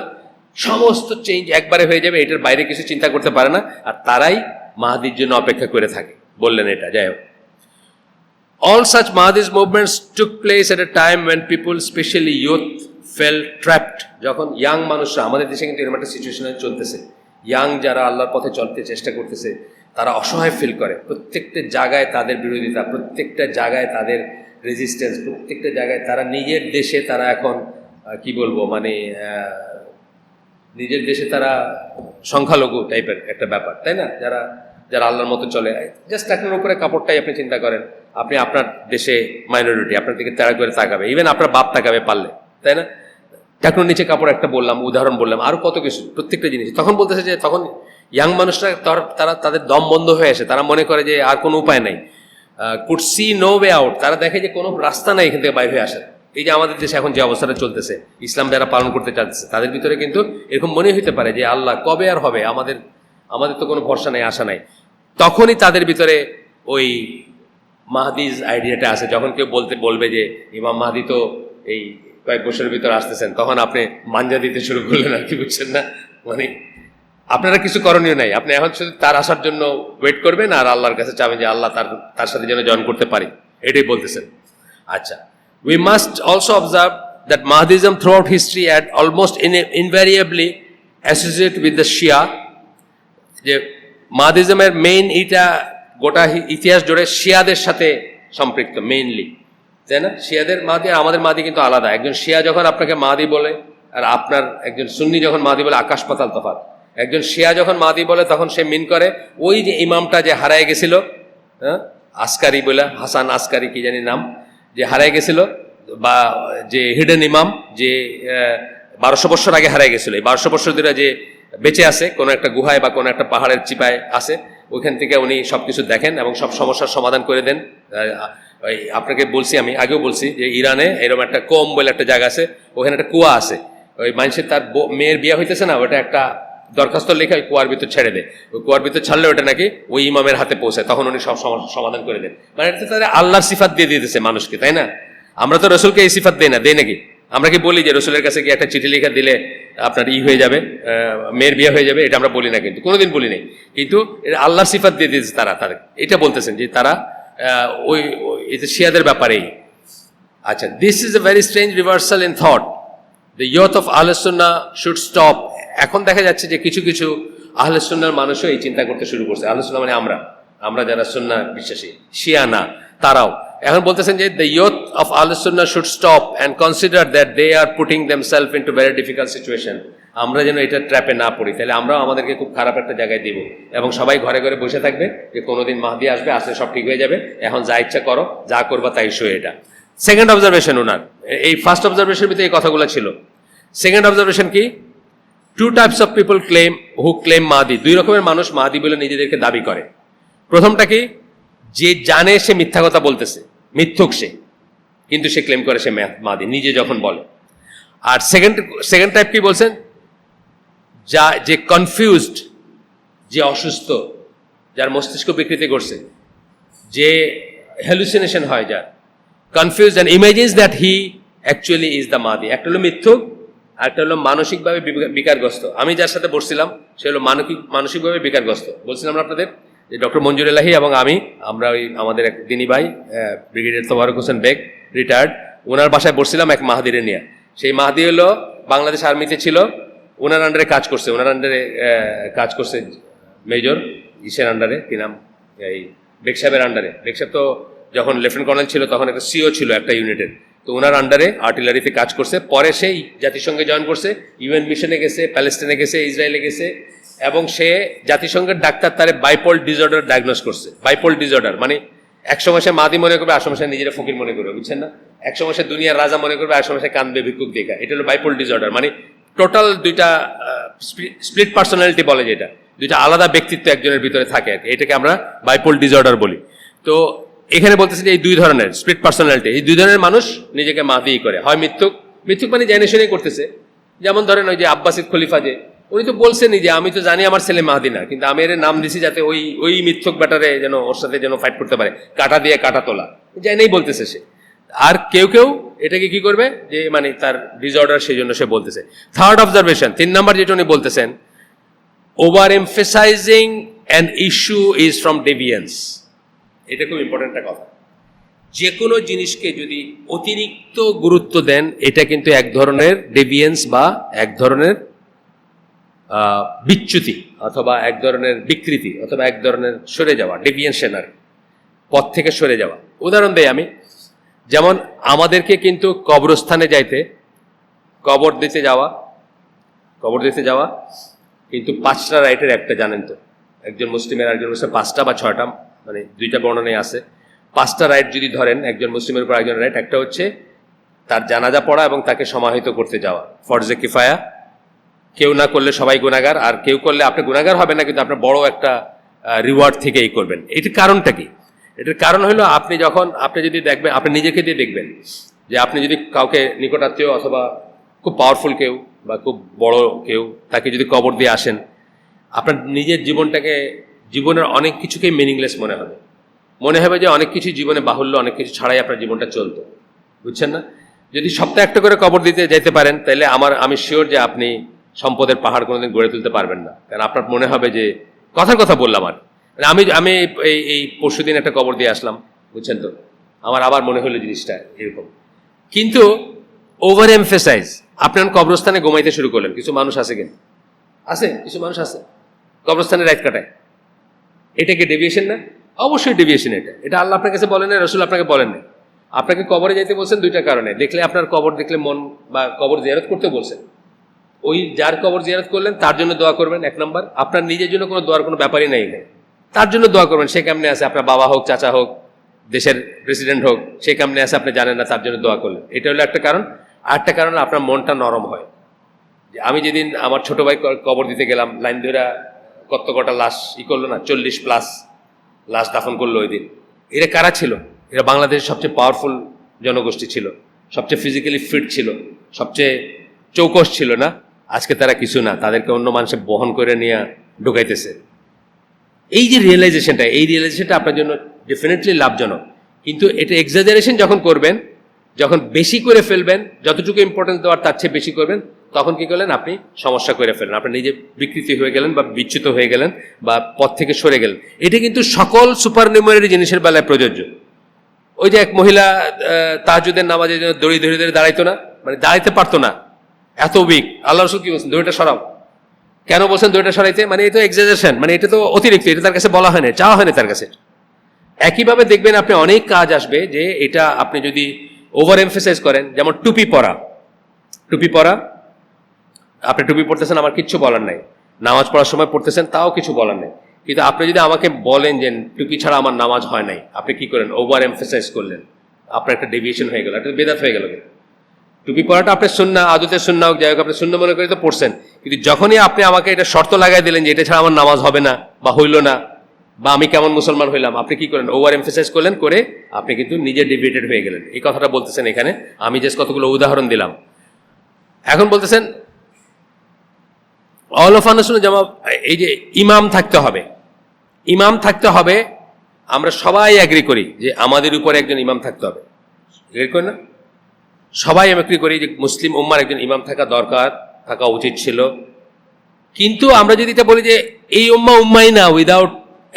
সমস্ত চেঞ্জ একবারে হয়ে যাবে, এটার বাইরে কিছু চিন্তা করতে পারে না, আর তারাই মাহদির জন্য অপেক্ষা করে থাকে, বললেন এটা। যাই হোক, all such Mahdi's movements took place at a time when people, especially youth, felt trapped. যখন ইয়াং মানুষরা, আমাদের দেশে কিন্তু এরকম একটা সিচুয়েশনে চলতেছে, ইয়াং যারা আল্লাহর পথে চলতে চেষ্টা করতেছে, তারা অসহায় ফিল করে, প্রত্যেকটা জায়গায় তাদের বিরোধিতা, প্রত্যেকটা জায়গায় তাদের রেজিস্ট্যান্স, প্রত্যেকটা জায়গায় তারা নিজের দেশে, তারা এখন কি বলবো, মানে নিজের দেশে তারা সংখ্যালঘু টাইপের একটা ব্যাপার, তাই না? যারা আল্লাহর মতো চলে, জাস্ট টাকনোর উপরে কাপড়টাই আপনি চিন্তা করেন, আপনি আপনার দেশে মাইনরিটি, আপনার দিকে তাড়া করে তাকাবে, ইভেন আপনার বাপ তাকাবে পারলে, তাই না? টাকনোর নিচে কাপড় একটা বললাম, উদাহরণ বললাম, আরও কত কিছু, প্রত্যেকটা জিনিস। তখন বলতেছে যে তখন ইয়াং মানুষরা তারা তাদের দম বন্ধ হয়ে আসে, তারা মনে করে যে আর কোনো উপায় নাই, could see no way out, তারা দেখে যে কোনো রাস্তা নাই এখান থেকে বাইরে হয়ে আসে। এই যে আমাদের দেশে এখন যে অবস্থাটা চলতেছে, ইসলাম যারা পালন করতে চাচ্ছে, তাদের ভিতরে কিন্তু এরকম মনে হইতে পারে যে আল্লাহ কবে আর হবে, আমাদের তো কোনো ভরসা নেই, আশা নাই। তখনই তাদের ভিতরে ওই মাহদিজ আইডিয়াটা আসে, যখন কেউ বলবে যে ইমাম মাহদি তো এই কয়েক বছরের ভিতরে আসতেছেন, তখন আপনি মাঞ্জা দিতে শুরু করলেন, আর কি বুঝছেন না, মানে আপনারা কিছু করণীয় নাই, আপনি এখন শুধু তার আসার জন্য ওয়েট করবেন আর আল্লাহর কাছে চাবেন যে আল্লাহ তার সাথে যেন জয়েন করতে পারি, এটাই বলতেছেন। আচ্ছা, we must also observe that Mahdism throughout history had almost invariably associated with the Shia, যে মাহদিজমের মেইন এটা গোটা ইতিহাস জুড়ে শিয়াদের সাথে সম্পৃক্ত মেইনলি, তাই না? শিয়াদের মাহদি আর আমাদের মাহদি কিন্তু আলাদা। একজন শিয়া যখন আপনাকে মাহদি বলে, আর আপনার একজন সুন্নি যখন মাহদি বলে, আকাশ পাতাল তফাৎ। একজন শিয়া যখন মাহদি বলে, তখন সে মিন করে ওই যে ইমামটা যে হারায় গেছিল, হ্যাঁ, আসকারি বলে, হাসান আসকারি কি জানি নাম, যে হারায় গেছিল, বা যে হিডেন ইমাম, যে 1200 বছর আগে হারায় গেছিল, এই 1200 বছর ধরে যে বেঁচে আছে কোনো একটা গুহায় বা কোনো একটা পাহাড়ের চিপায় আছে, ওইখান থেকে উনি সব কিছু দেখেন এবং সব সমস্যার সমাধান করে দেন, ওই আপনাকে বলছি, আমি আগেও বলছি যে ইরানে এরকম একটা কোম বলে একটা জায়গা আছে, ওখানে একটা কুয়া আছে, ওই মানুষের তার মেয়ের বিয়ে হইতেছে না, ওটা একটা দরখাস্ত লেখা ওই কুয়ার ভিতর ছেড়ে দেয়, ওই কুয়ার ভিতর ছাড়লে ওটা নাকি ওই ইমামের হাতে পৌঁছায়, তখন উনি সব সমাধান করে দেন। মানে এটা তাদের আল্লাহর সিফাত দিয়ে দিতেছে মানুষকে, তাই না? আমরা তো রসুলকে এই সিফাত দেই না, দেই নাকি? আমরা কি বলি যে রসুলের কাছে কি একটা চিঠি লেখা দিলে আপনার হয়ে যাবে, মেয়ের বিয়ে হয়ে যাবে? এটা আমরা বলি না, কিন্তু কোনোদিন বলি নাই। কিন্তু আল্লাহর সিফাত দিয়ে দিয়েছে তারা, এটা বলতেছেন যে তারা ওই এটা শিয়াদের ব্যাপারেই। আচ্ছা, this is a very strange reversal in thought. The youth of আহলে সুন্নাহ শুড স্টপ। এখন দেখা যাচ্ছে যে কিছু কিছু আহলে সুন্নাহর মানুষও এই চিন্তা করতে শুরু করছে। আহলে সুন্নাহ মানে আমরা যারা সুন্নাহ বিশ্বাসী, শিয়া না, তারাও এখন বলতেছেন যে দ্য ইয়থ অফ আহলে সুন্নাহ should stop and consider that they are putting themselves into very difficult situation. আমরা যেন এটা ট্র্যাপে না পড়ি, তাহলে আমরাও আমাদেরকে খুব খারাপ একটা জায়গায় দিব, এবং সবাই ঘরে ঘরে বসে থাকবে যে কোনোদিন মাহদি আসবে, আসলে সব ঠিক হয়ে যাবে, এখন যা ইচ্ছা করো, যা করবা তাই শো। এটা সেকেন্ড অবজারভেশন ওনার। এই ফার্স্ট অবজারভেশনের ভিতরে এই কথাগুলো ছিল। সেকেন্ড অবজারভেশন কি? Two types of people claim Mahdi. দুই রকমের মানুষ মাহদি বলে নিজেদেরকে দাবি করে। প্রথমটা কি? যে জানে সে মিথ্যা কথা বলতেছে, মিথ্যুক সে, কিন্তু সে ক্লেম করে সে মাহদি নিজে যখন বলে। আর সেকেন্ড টাইপ কি বলছেন? যে কনফিউজড, যে অসুস্থ, যার মস্তিষ্ক বিকৃতি করছে, যে হ্যালুসিনেশন হয়, যার confused and imagines that he actually is the Mahdi. একটা হলো মিথ্যুক, আর একটা হলো মানসিকভাবে বিকারগ্রস্ত। আমি যার সাথে বসছিলাম সে হলো মানসিকভাবে বিকারগ্রস্ত। বলছিলাম আপনাদের যে ডক্টর মঞ্জুর এলাহি এবং আমরা ওই আমাদের এক দিনী ভাই ব্রিগেডিয়ার তোবারক হোসেন বেগ, রিটায়ার্ড, ওনার বাসায় বসছিলাম এক মাহাদিরে নিয়ে। সেই মাহাদি হলো বাংলাদেশ আর্মিতে ছিল, ওনার আন্ডারে কাজ করছে, মেজর ইসের আন্ডারে, কি নাম, এই বেগ সাহেবের আন্ডারে। বেগ সাহেব তো যখন লেফটেন্যান্ট কর্নেল ছিল তখন একটা সিও ছিল একটা ইউনিটের, তো ওনার আন্ডারে আর্টিলারিতে কাজ করছে। পরে সেই জাতিসংঘে জয়েন করছে, ইউএন মিশনে গেছে, প্যালেস্টাইনে গেছে, ইসরায়েলে গেছে, এবং সে জাতিসংঘের ডাক্তার তারে বাইপোল ডিসঅর্ডার ডায়াগনোস করছে। বাইপোল ডিসঅর্ডার মানে একসময় সে মাদি মনে করবে, আর সময় সে নিজেরা ফকির মনে করবে, বুঝছেন না? একসময় সে দুনিয়ার রাজা মনে করবে, আর সময় সে কাঁদবে ভিক্ষুক দেখা। এটা হলো বাইপোল ডিসঅর্ডার, মানে টোটাল দুইটা স্প্লিট পার্সোনালিটি বলে, যেটা দুইটা আলাদা ব্যক্তিত্ব একজনের ভিতরে থাকে আর কি, এটাকে আমরা বাইপোল ডিসঅর্ডার বলি। তো এখানে বলতেছে যে এই দুই ধরনের স্প্লিট পার্সোনালিটি, এই দুই ধরনের মানুষ নিজেকে মাহদি করে। হয় মিথ্যুক মানে জেনে শুনে করতেছে। যেমন ধরেন ওই যে আব্বাসিদ খলিফা, যে উনি তো বলছেনই যে আমি তো জানি আমার ছেলে মাহদি না, কিন্তু আমি এর নাম দিছি যাতে ওই মিথ্যুক ব্যাটারে যেন ওর সাথে যেন ফাইট করতে পারে, কাটা দিয়ে কাটা তোলা, জেনেই বলতেছে সে। আর কেউ এটাকে কি করবে, যে মানে তার ডিসঅর্ডার, সেই জন্য সে বলতেছে। থার্ড অবজারভেশন, 3 নম্বর যেটা উনি বলতেছেন, over emphasizing an issue is from deviance. এটা খুব ইম্পর্টেন্ট একটা কথা। যে কোনো জিনিসকে যদি অতিরিক্ত গুরুত্ব দেন, এটা কিন্তু এক ধরনের ডেভিয়েন্স বা এক ধরনের বিচ্যুতি, অথবা এক ধরনের বিকৃতি, অথবা এক ধরনের সরে যাওয়া, ডেভিয়েশন, আর পথ থেকে সরে যাওয়া। উদাহরণ দেই আমি, যেমন আমাদেরকে কিন্তু কবরস্থানে যাইতে, কবর দিতে যাওয়া কিন্তু 5টা রাইটের একটা, জানেন তো? একজন মুসলিমের, একজন মুসলিমের 5টা বা 6টা, মানে 2টা বর্ণনায় আছে। 5টা রাইট যদি ধরেন একজন মুসলিমের উপর একজন রাইট, একটা হচ্ছে তার জানাজা পড়া এবং তাকে সমাহিত করতে যাওয়া, ফরজে কিফায়া, কেউ না করলে সবাই গুনাহগার, আর কেউ করলে আপনি গুনাহগার হবেন না, কিন্তু আপনার বড় একটা রিওয়ার্ড থেকেই করবেন। এটার কারণটা কি? এটার কারণ হলো আপনি যদি দেখবেন, আপনি নিজেকে দিয়ে দেখবেন যে আপনি যদি কাউকে নিকটাত্মীয় অথবা খুব পাওয়ারফুল কেউ বা খুব বড় কেউ, তাকে যদি কবর দিয়ে আসেন, আপনার নিজের জীবনের অনেক কিছুকেই মিনিংলেস মনে হবে যে অনেক কিছু জীবনে বাহুল্য, অনেক কিছু ছাড়াই আপনার জীবনটা চলতো, বুঝছেন না? যদি সপ্তাহে একটা করে কবর দিতে যেতে পারেন, তাহলে আমি শিওর যে আপনি সম্পদের পাহাড় কোনোদিন গড়ে তুলতে পারবেন না। কারণ আপনার মনে হবে যে কথার কথা বললাম, আর আমি এই পরশুদিন একটা কবর দিয়ে আসলাম, বুঝছেন তো, আমার আবার মনে হলো জিনিসটা এরকম। কিন্তু ওভার এমফেসাইজ, আপনার কবরস্থানে ঘুমাইতে শুরু করলেন, কিছু মানুষ আছে কবরস্থানে রাত কাটায়, এটা কি ডেভিয়েশন না? অবশ্যই ডেভিয়েশন। এটা আল্লাহ আপনার কাছে বলেন না, রসুল আপনাকে বলেন না। আপনাকে কবরে যাইতে বলছেন 2টা কারণে। দেখলে আপনার কবর দেখলে মন, বা কবর জিয়ারত করতে বলছেন, ওই যার কবর জিয়ারত করলেন তার জন্য দোয়া করবেন 1 নম্বর। আপনার নিজের জন্য কোনো দোয়ার কোনো ব্যাপারই নাই, তার জন্য দোয়া করবেন। সে কেমনে আছে, আপনার বাবা হোক, চাচা হোক, দেশের প্রেসিডেন্ট হোক, সে কেমনে আছে আপনি জানেন না, তার জন্য দোয়া করলেন। এটা হলো একটা কারণ। আরেকটা কারণ, আপনার মনটা নরম হয়। আমি যেদিন আমার ছোট ভাই কবর দিতে গেলাম, লাইন ধরে কটা লাশ করলো না, 40+ লাশ দাফন করলো ওই দিন। এরা কারা ছিল? এরা বাংলাদেশের সবচেয়ে পাওয়ারফুল জনগোষ্ঠী ছিল, সবচেয়ে ফিজিক্যালি ফিট ছিল, সবচেয়ে চৌকস ছিল না। আজকে তারা কিছু না, তাদেরকে অন্য মানুষে বহন করে নিয়ে ঢুকাইতেছে। এই যে রিয়েলাইজেশনটা আপনার জন্য ডেফিনেটলি লাভজনক, কিন্তু এটা এক্সাজারেশন যখন করবেন, যখন বেশি করে ফেলবেন, যতটুকু ইম্পর্টেন্স দেওয়ার তার চেয়ে বেশি করবেন, তখন কি করলেন, আপনি সমস্যা করে ফেলেন, আপনি নিজে বিকৃতি হয়ে গেলেন বা বিচ্যুত হয়ে গেলেন বা পথ থেকে সরে গেলেন। এটা কিন্তু সকল সুপার নিউমারি জিনিসের বেলায় প্রযোজ্য। ওই যে এক মহিলা তাহাজ্জুদের নামাজের জন্য দড়ি ধরে ধরে দাঁড়াইতো না, মানে দাঁড়াইতে পারতো না, এত উইক। আল্লাহ রাসূল কি বলছেন, দড়িটা সরাও। কেন বলছেন দড়িটা সরাইতে? মানে এটা এক্সাজারেশন, মানে এটা তো অতিরিক্ত, এটা তার কাছে বলা হয়নি, চাওয়া হয়নি তার কাছে। একইভাবে দেখবেন আপনি অনেক কাজ আসবে যে এটা আপনি যদি ওভার এমফেসাইজ করেন, যেমন টুপি পরা। আপনি টুপি পড়তেছেন, আমার কিচ্ছু বলার নাই, নামাজ পড়ার সময় পড়তেছেন, তাও কিছু বলার নেই। কিন্তু আপনি যদি আমাকে বলেন যে টুপি ছাড়া আমার নামাজ হয় নাই, আপনি কি করেন, ওভার এমফেসাইজ করলেন, আপনার একটা ডেভিয়েশন হয়ে গেল, একটা বেদাত হয়ে গেল। টুপি পরাটা আপনার সুন্নাহ, আদতের সুন্নাহ হোক, যাই হোক, আপনি সুন্নাহ মনে করে তো পড়ছেন, কিন্তু যখনই আপনি আমাকে এটা শর্ত লাগাই দিলেন যে এটা ছাড়া আমার নামাজ হবে না বা হইল না, বা আমি কেমন মুসলমান হইলাম, আপনি কি করেন, ওভার এমফেসাইজ করলেন, করে আপনি কিন্তু নিজে ডিভিয়েটেড হয়ে গেলেন। এই কথাটা বলতেছেন এখানে। আমি জাস্ট কতগুলো উদাহরণ দিলাম। এখন বলতেছেন অল অফ আহলুস সুন্নাহ জামাত, এই যে ইমাম থাকতে হবে, আমরা সবাই এগ্রি করি যে আমাদের উপরে একজন ইমাম থাকতে হবে, এগ্রি করি না? সবাই এগ্রি করি যে মুসলিম উম্মার একজন ইমাম থাকা উচিত ছিল। কিন্তু আমরা যদি এটা বলি যে এই উম্মাই না, উইদাউট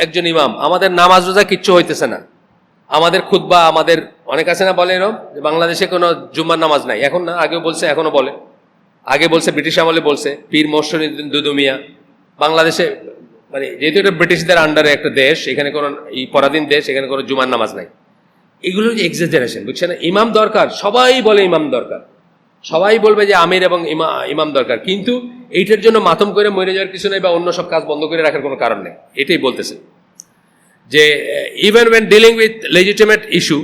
একজন ইমাম আমাদের নামাজ রোজা কিচ্ছু হইতেছে না, আমাদের খুতবা, আমাদের অনেক আছে না বলে এরকম যে বাংলাদেশে কোনো জুম্মার নামাজ নাই। এখন না, আগেও বলছে, এখনো বলে। আগে বলছে, ব্রিটিশ আমলে বলছে, পীর মোর্শেদুদ্দিন দুদুমিয়া। বাংলাদেশে মানে যেহেতু এটা ব্রিটিশদের আন্ডারে একটা দেশ, এখানে কোনো পরাধীন দেশ, এখানে কোনো জুমার নামাজ নাই। এগুলো যে এক্সাজারেশন, বুঝছেন? ইমাম দরকার, সবাই বলে ইমাম দরকার, সবাই বলবে যে আমির এবং ইমাম দরকার, কিন্তু এইটার জন্য মাতম করে মরে যাওয়ার কিছু নেই বা অন্য সব কাজ বন্ধ করে রাখার কোনো কারণ নেই। এটাই বলতেছে যে even when dealing with legitimate issue,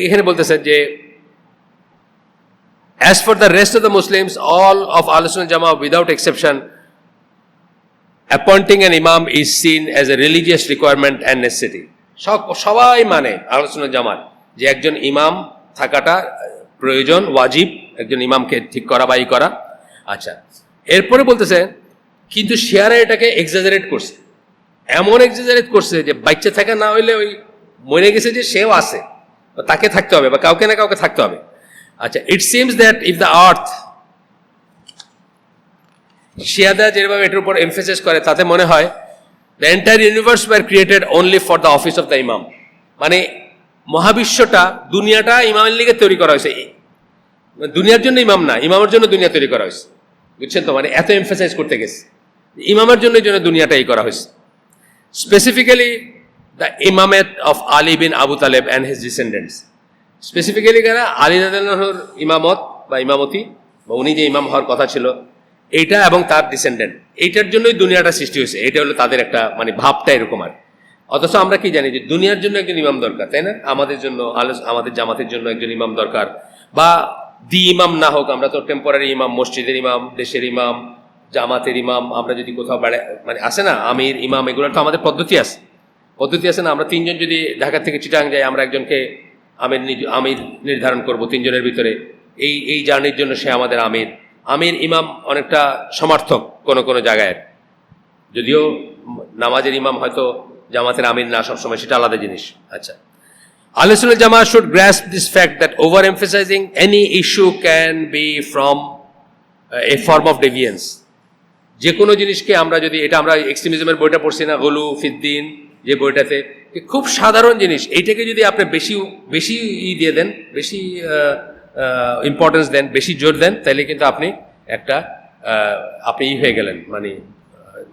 এখানে বলতেছে যে as for the rest of the Muslims, all of Ahlus Sunnah Jama'ah without exception, appointing an imam is seen as a religious requirement and necessity. সবাই মানে আহলুস সুন্নাহ জামাত যে একজন ইমাম থাকাটা প্রয়োজন, ওয়াজিব, একজন ইমামকে ঠিক করা বা করা। আচ্ছা, এরপরে বলতেছে কিন্তু শিয়ারা এটাকে এক্সাজারেট করছে, এমন এক্সাজারেট করছে যে বাচ্চা থাকা না হইলে ওই মরে গেছে যে সেও আছে, তাকে থাকতে হবে বা কাউকে না কাউকে থাকতে হবে। আচ্ছা, it seems that if the earth, শিয়াদা যেভাবে এটার উপর এমফেসাইজ করে, তাতে মনে হয় the entire universe were created only for the office of the imam. মানে মহাবিশ্বটা, দুনিয়াটা ইমামের লিগে তৈরি করা হয়েছে, দুনিয়ার জন্য ইমাম না, ইমামের জন্য দুনিয়া তৈরি করা হয়েছে, বুঝছেন তো? মানে এত এমফেসাইজ করতে গেছে, ইমামের জন্য দুনিয়াটাই করা হয়েছে। Specifically the imamate of Ali bin Abu Talib and his descendants. Specifically কেন আলী রাদিয়াল্লাহুর ইমামত বা ইমামতি, বা উনি যে ইমাম হওয়ার কথা ছিল, এইটা এবং তার ডিসেন্ডেন্ট, এইটার জন্যই দুনিয়াটা সৃষ্টি হয়েছে। এটা হলো তাদের একটা মানে ভাবটা এরকম। আর অথচ আমরা কি জানি যে দুনিয়ার জন্য একজন ইমাম দরকার, তাই না? আমাদের জন্য, আমাদের জামাতের জন্য একজন ইমাম দরকার, বা দি ইমাম না হোক, আমরা তো টেম্পোরারি ইমাম, মসজিদের ইমাম, দেশের ইমাম, জামাতের ইমাম, আমরা যদি কোথাও মানে আসে না আমির, ইমাম, এগুলোর তো আমাদের পদ্ধতি আছে না? আমরা তিনজন যদি ঢাকা থেকে চিটাং যাই, আমরা একজনকে আমির নির্ধারণ করব তিনজনের ভিতরে, এই জার্নির জন্য সে আমাদের আমির। ইমাম অনেকটা সমার্থক কোনো জায়গায়, যদিও নামাজের ইমাম হয়তো জামাতের আমির না সবসময়, সেটা আলাদা জিনিস। আচ্ছা, আহলুস সুন্নাহ জামাত should grasp this fact that over emphasizing any issue can be from a form of deviance. যে কোনো জিনিসকে আমরা যদি, এটা আমরা এক্সট্রিমিজমের বইটা পড়ছি না, গুলু ফিদ্দিন, যে বইটাতে, খুব সাধারণ জিনিস, এইটাকে যদি আপনি বেশি দিয়ে দেন, বেশি ইম্পর্টেন্স দেন, বেশি জোর দেন, তাহলে কিন্তু আপনি হয়ে গেলেন, মানে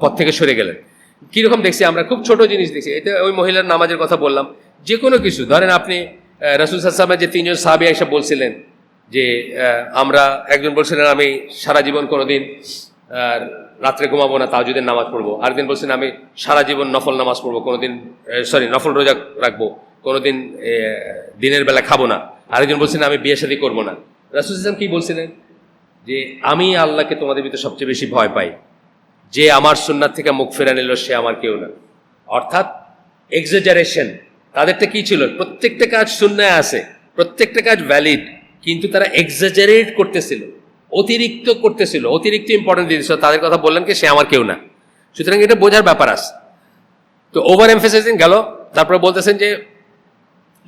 পথ থেকে সরে গেলেন। কীরকম দেখছি আমরা, খুব ছোট জিনিস দেখছি। এটা ওই মহিলার নামাজের কথা বললাম, যে কোনো কিছু ধরেন, আপনি রাসূল সাল্লাল্লাহু আলাইহি ওয়াসাল্লামের যে তিনজন সাহাবী এসে বলছিলেন যে একজন বলছিলেন আমি সারা জীবন কোনোদিন রাত্রে ঘুমাবো না, তাহাজ্জুদের নামাজ পড়বো। আরেকদিন বলছেন আমি সারা জীবন নফল নামাজ পড়বো, নফল রোজা রাখবো, কোনোদিন দিনের বেলা খাবো না। আরেকজন বলছেন আমি বিয়ে শাদী করবো না। রাসূল সাল্লাল্লাহু আলাইহি ওয়াসাল্লাম কি বলছিলেন? যে আমি আল্লাহকে তোমাদের ভিতরে সবচেয়ে বেশি ভয় পাই, যে আমার সুন্নাত থেকে মুখ ফেরা নিল সে আমার কেউ না। অর্থাৎ এক্সাজারেশন, তাদেরটা কি ছিল? প্রত্যেক প্রত্যেকটা কাজ সুন্নায় আছে, প্রত্যেকটা কাজ ভ্যালিড, কিন্তু তারা এক্সাজারেট করতেছিল, অতিরিক্ত করতেছিল, অতিরিক্ত ইম্পর্টেন্স দিতেছিল। তাদের কথা বললেন কি সে আমার কেউ না। সুতরাং এটা বোঝার ব্যাপার আছে। তো ওভার এমফেসাইজিং গেল। তারপরে বলতেছেন যে